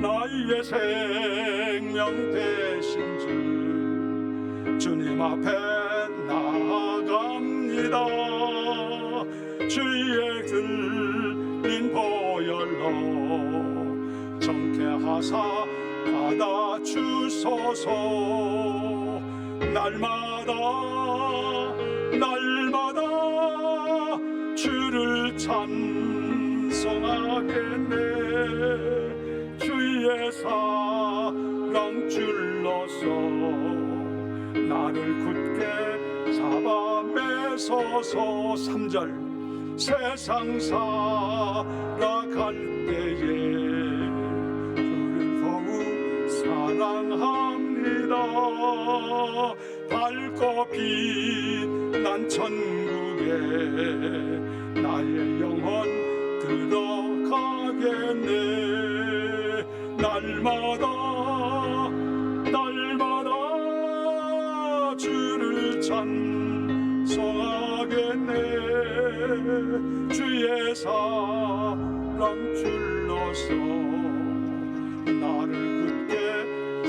S2: 나의 생명 되신 주 주님 앞에 나아갑니다. 주의 들린 보혈로 정케하사 받아주소서. 날마다 주를 찬송하겠네. 주의 사랑 줄로서 나를 굳게 잡아 매소서. 3절 세상 살아갈 때에 주를 더욱 사랑합니다. 밝고 빛난 천국에 나의 영혼 들어가겠네. 날마다 주를 찬송하겠네. 주의 사랑 줄로서 나를 굳게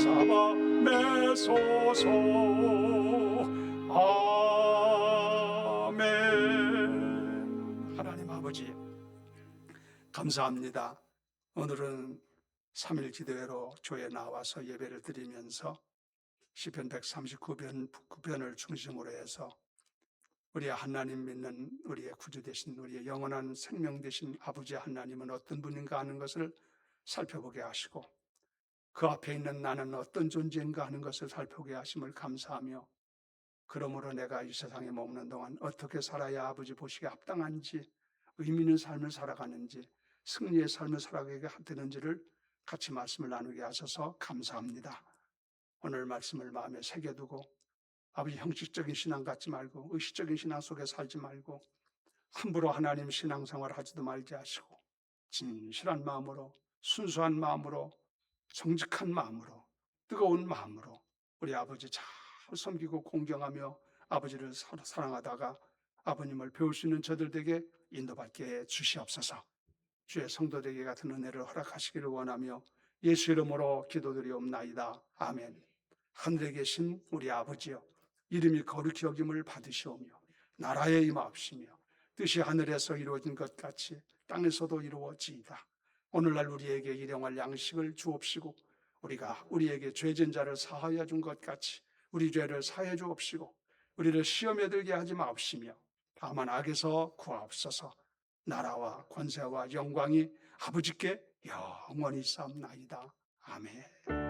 S2: 잡아 매소서. 아멘. 하나님 아버지 감사합니다. 오늘은 3일 기도회로 교회에 나와서 예배를 드리면서 시편 139편을 중심으로 해서 우리 하나님 믿는 우리의 구주 되신 우리의 영원한 생명 되신 아버지 하나님은 어떤 분인가 하는 것을 살펴보게 하시고 그 앞에 있는 나는 어떤 존재인가 하는 것을 살펴보게 하심을 감사하며 그러므로 내가 이 세상에 머무는 동안 어떻게 살아야 아버지 보시기에 합당한지 의미 있는 삶을 살아가는지 승리의 삶을 살아가게 되는지를 같이 말씀을 나누게 하셔서 감사합니다. 오늘 말씀을 마음에 새겨두고 아버지 형식적인 신앙 갖지 말고 의식적인 신앙 속에 살지 말고 함부로 하나님 신앙생활 하지도 말지 하시고 진실한 마음으로 순수한 마음으로 정직한 마음으로 뜨거운 마음으로 우리 아버지 잘 섬기고 공경하며 아버지를 사랑하다가 아버님을 배울 수 있는 저들에게 인도받게 해 주시옵소서. 주의 성도들에게 같은 은혜를 허락하시기를 원하며 예수 이름으로 기도드리옵나이다. 아멘. 하늘에 계신 우리 아버지여 이름이 거룩히 여김을 받으시오며 나라에 임하옵시며 뜻이 하늘에서 이루어진 것 같이 땅에서도 이루어지이다. 오늘날 우리에게 일용할 양식을 주옵시고 우리가 우리에게 죄진 자를 사하여 준 것 같이 우리 죄를 사해 주옵시고 우리를 시험에 들게 하지 마옵시며 다만 악에서 구하옵소서. 나라와 권세와 영광이 아버지께 영원히 쌓옵나이다. 아멘.